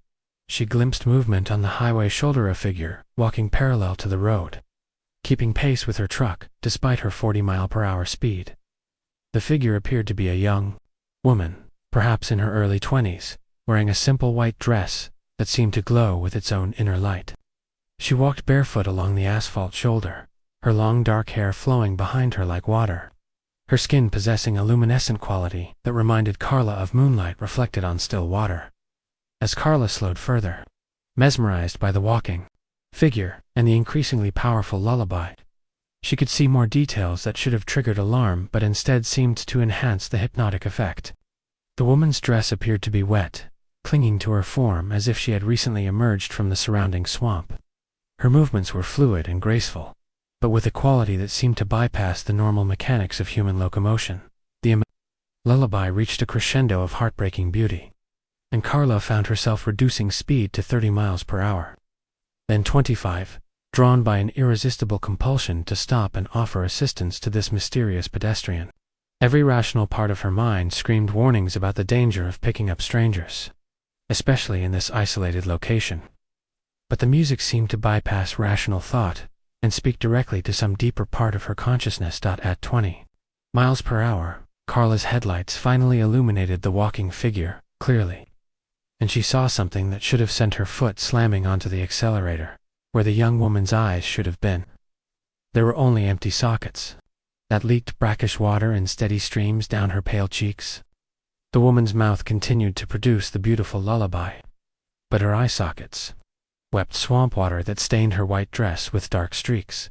she glimpsed movement on the highway shoulder, a figure walking parallel to the road, keeping pace with her truck despite her 40-mile-per-hour speed. The figure appeared to be a young woman, perhaps in her early 20s, wearing a simple white dress that seemed to glow with its own inner light. She walked barefoot along the asphalt shoulder, her long dark hair flowing behind her like water, her skin possessing a luminescent quality that reminded Carla of moonlight reflected on still water. As Carla slowed further, mesmerized by the walking figure and the increasingly powerful lullaby, she could see more details that should have triggered alarm but instead seemed to enhance the hypnotic effect. The woman's dress appeared to be wet, clinging to her form as if she had recently emerged from the surrounding swamp. Her movements were fluid and graceful, but with a quality that seemed to bypass the normal mechanics of human locomotion. The lullaby reached a crescendo of heartbreaking beauty, and Carla found herself reducing speed to 30 miles per hour. Then 25, drawn by an irresistible compulsion to stop and offer assistance to this mysterious pedestrian. Every rational part of her mind screamed warnings about the danger of picking up strangers, especially in this isolated location. But the music seemed to bypass rational thought and speak directly to some deeper part of her consciousness. At 20 miles per hour, Carla's headlights finally illuminated the walking figure clearly, and she saw something that should have sent her foot slamming onto the accelerator, where the young woman's eyes should have been. There were only empty sockets that leaked brackish water in steady streams down her pale cheeks. The woman's mouth continued to produce the beautiful lullaby, but her eye sockets wept swamp water that stained her white dress with dark streaks.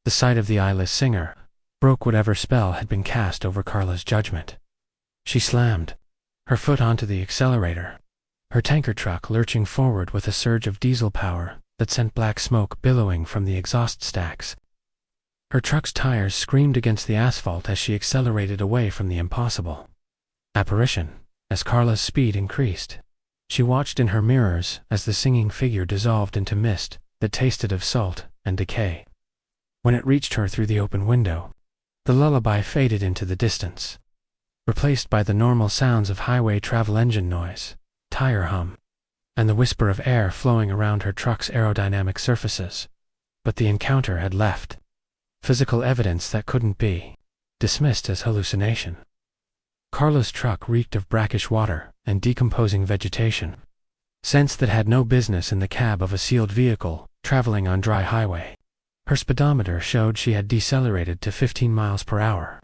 The sight of the eyeless singer broke whatever spell had been cast over Carla's judgment. She slammed her foot onto the accelerator, her tanker truck lurching forward with a surge of diesel power that sent black smoke billowing from the exhaust stacks. Her truck's tires screamed against the asphalt as she accelerated away from the impossible apparition. As Carla's speed increased, she watched in her mirrors as the singing figure dissolved into mist that tasted of salt and decay. When it reached her through the open window, the lullaby faded into the distance, replaced by the normal sounds of highway travel engine noise, tire hum, and the whisper of air flowing around her truck's aerodynamic surfaces. But the encounter had left physical evidence that couldn't be dismissed as hallucination. Carla's truck reeked of brackish water and decomposing vegetation, scents that had no business in the cab of a sealed vehicle traveling on dry highway. Her speedometer showed she had decelerated to 15 miles per hour,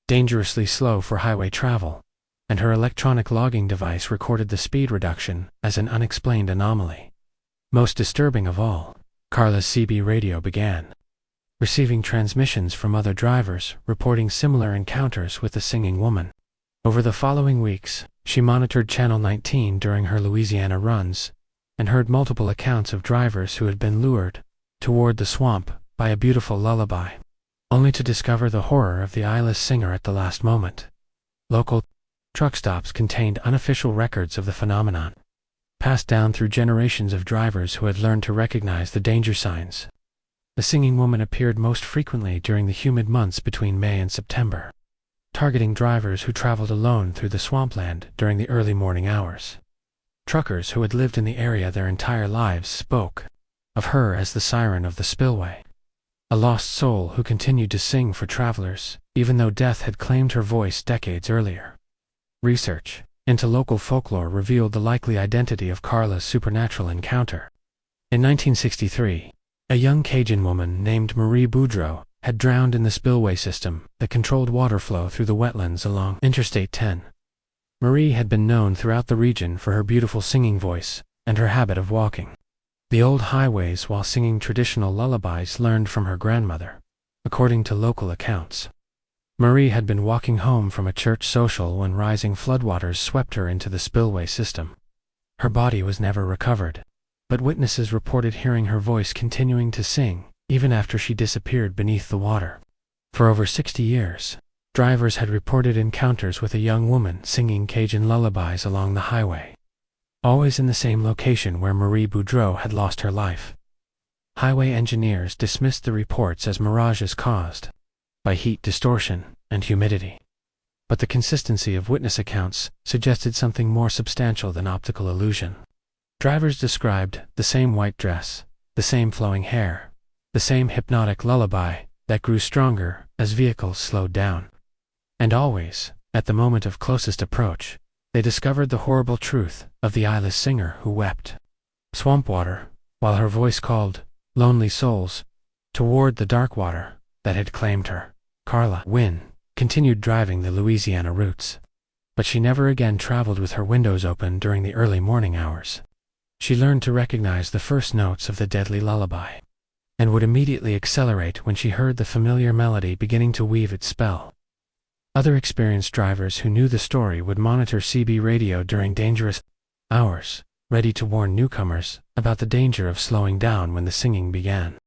dangerously slow for highway travel, and her electronic logging device recorded the speed reduction as an unexplained anomaly. Most disturbing of all, Carla's CB radio began receiving transmissions from other drivers reporting similar encounters with the singing woman. Over the following weeks, she monitored Channel 19 during her Louisiana runs and heard multiple accounts of drivers who had been lured toward the swamp by a beautiful lullaby, only to discover the horror of the eyeless singer at the last moment. Local truck stops contained unofficial records of the phenomenon, passed down through generations of drivers who had learned to recognize the danger signs. The singing woman appeared most frequently during the humid months between May and September, targeting drivers who traveled alone through the swampland during the early morning hours. Truckers who had lived in the area their entire lives spoke of her as the Siren of the spillway, a lost soul who continued to sing for travelers even though death had claimed her voice decades earlier. Research into local folklore revealed the likely identity of Carla's supernatural encounter. In 1963, a young Cajun woman named Marie Boudreau had drowned in the spillway system that controlled water flow through the wetlands along Interstate 10. Marie had been known throughout the region for her beautiful singing voice and her habit of walking the old highways while singing traditional lullabies learned from her grandmother. According to local accounts, Marie had been walking home from a church social when rising floodwaters swept her into the spillway system. Her body was never recovered, but witnesses reported hearing her voice continuing to sing even after she disappeared beneath the water. For over 60 years, drivers had reported encounters with a young woman singing Cajun lullabies along the highway, always in the same location where Marie Boudreau had lost her life. Highway engineers dismissed the reports as mirages caused by heat distortion and humidity, but the consistency of witness accounts suggested something more substantial than optical illusion. Drivers described the same white dress, the same flowing hair, the same hypnotic lullaby that grew stronger as vehicles slowed down. And always, at the moment of closest approach, they discovered the horrible truth of the eyeless singer who wept swamp water, while her voice called lonely souls toward the dark water that had claimed her. Carla Wynne continued driving the Louisiana routes, but she never again traveled with her windows open during the early morning hours. She learned to recognize the first notes of the deadly lullaby, and would immediately accelerate when she heard the familiar melody beginning to weave its spell. Other experienced drivers who knew the story would monitor CB radio during dangerous hours, ready to warn newcomers about the danger of slowing down when the singing began.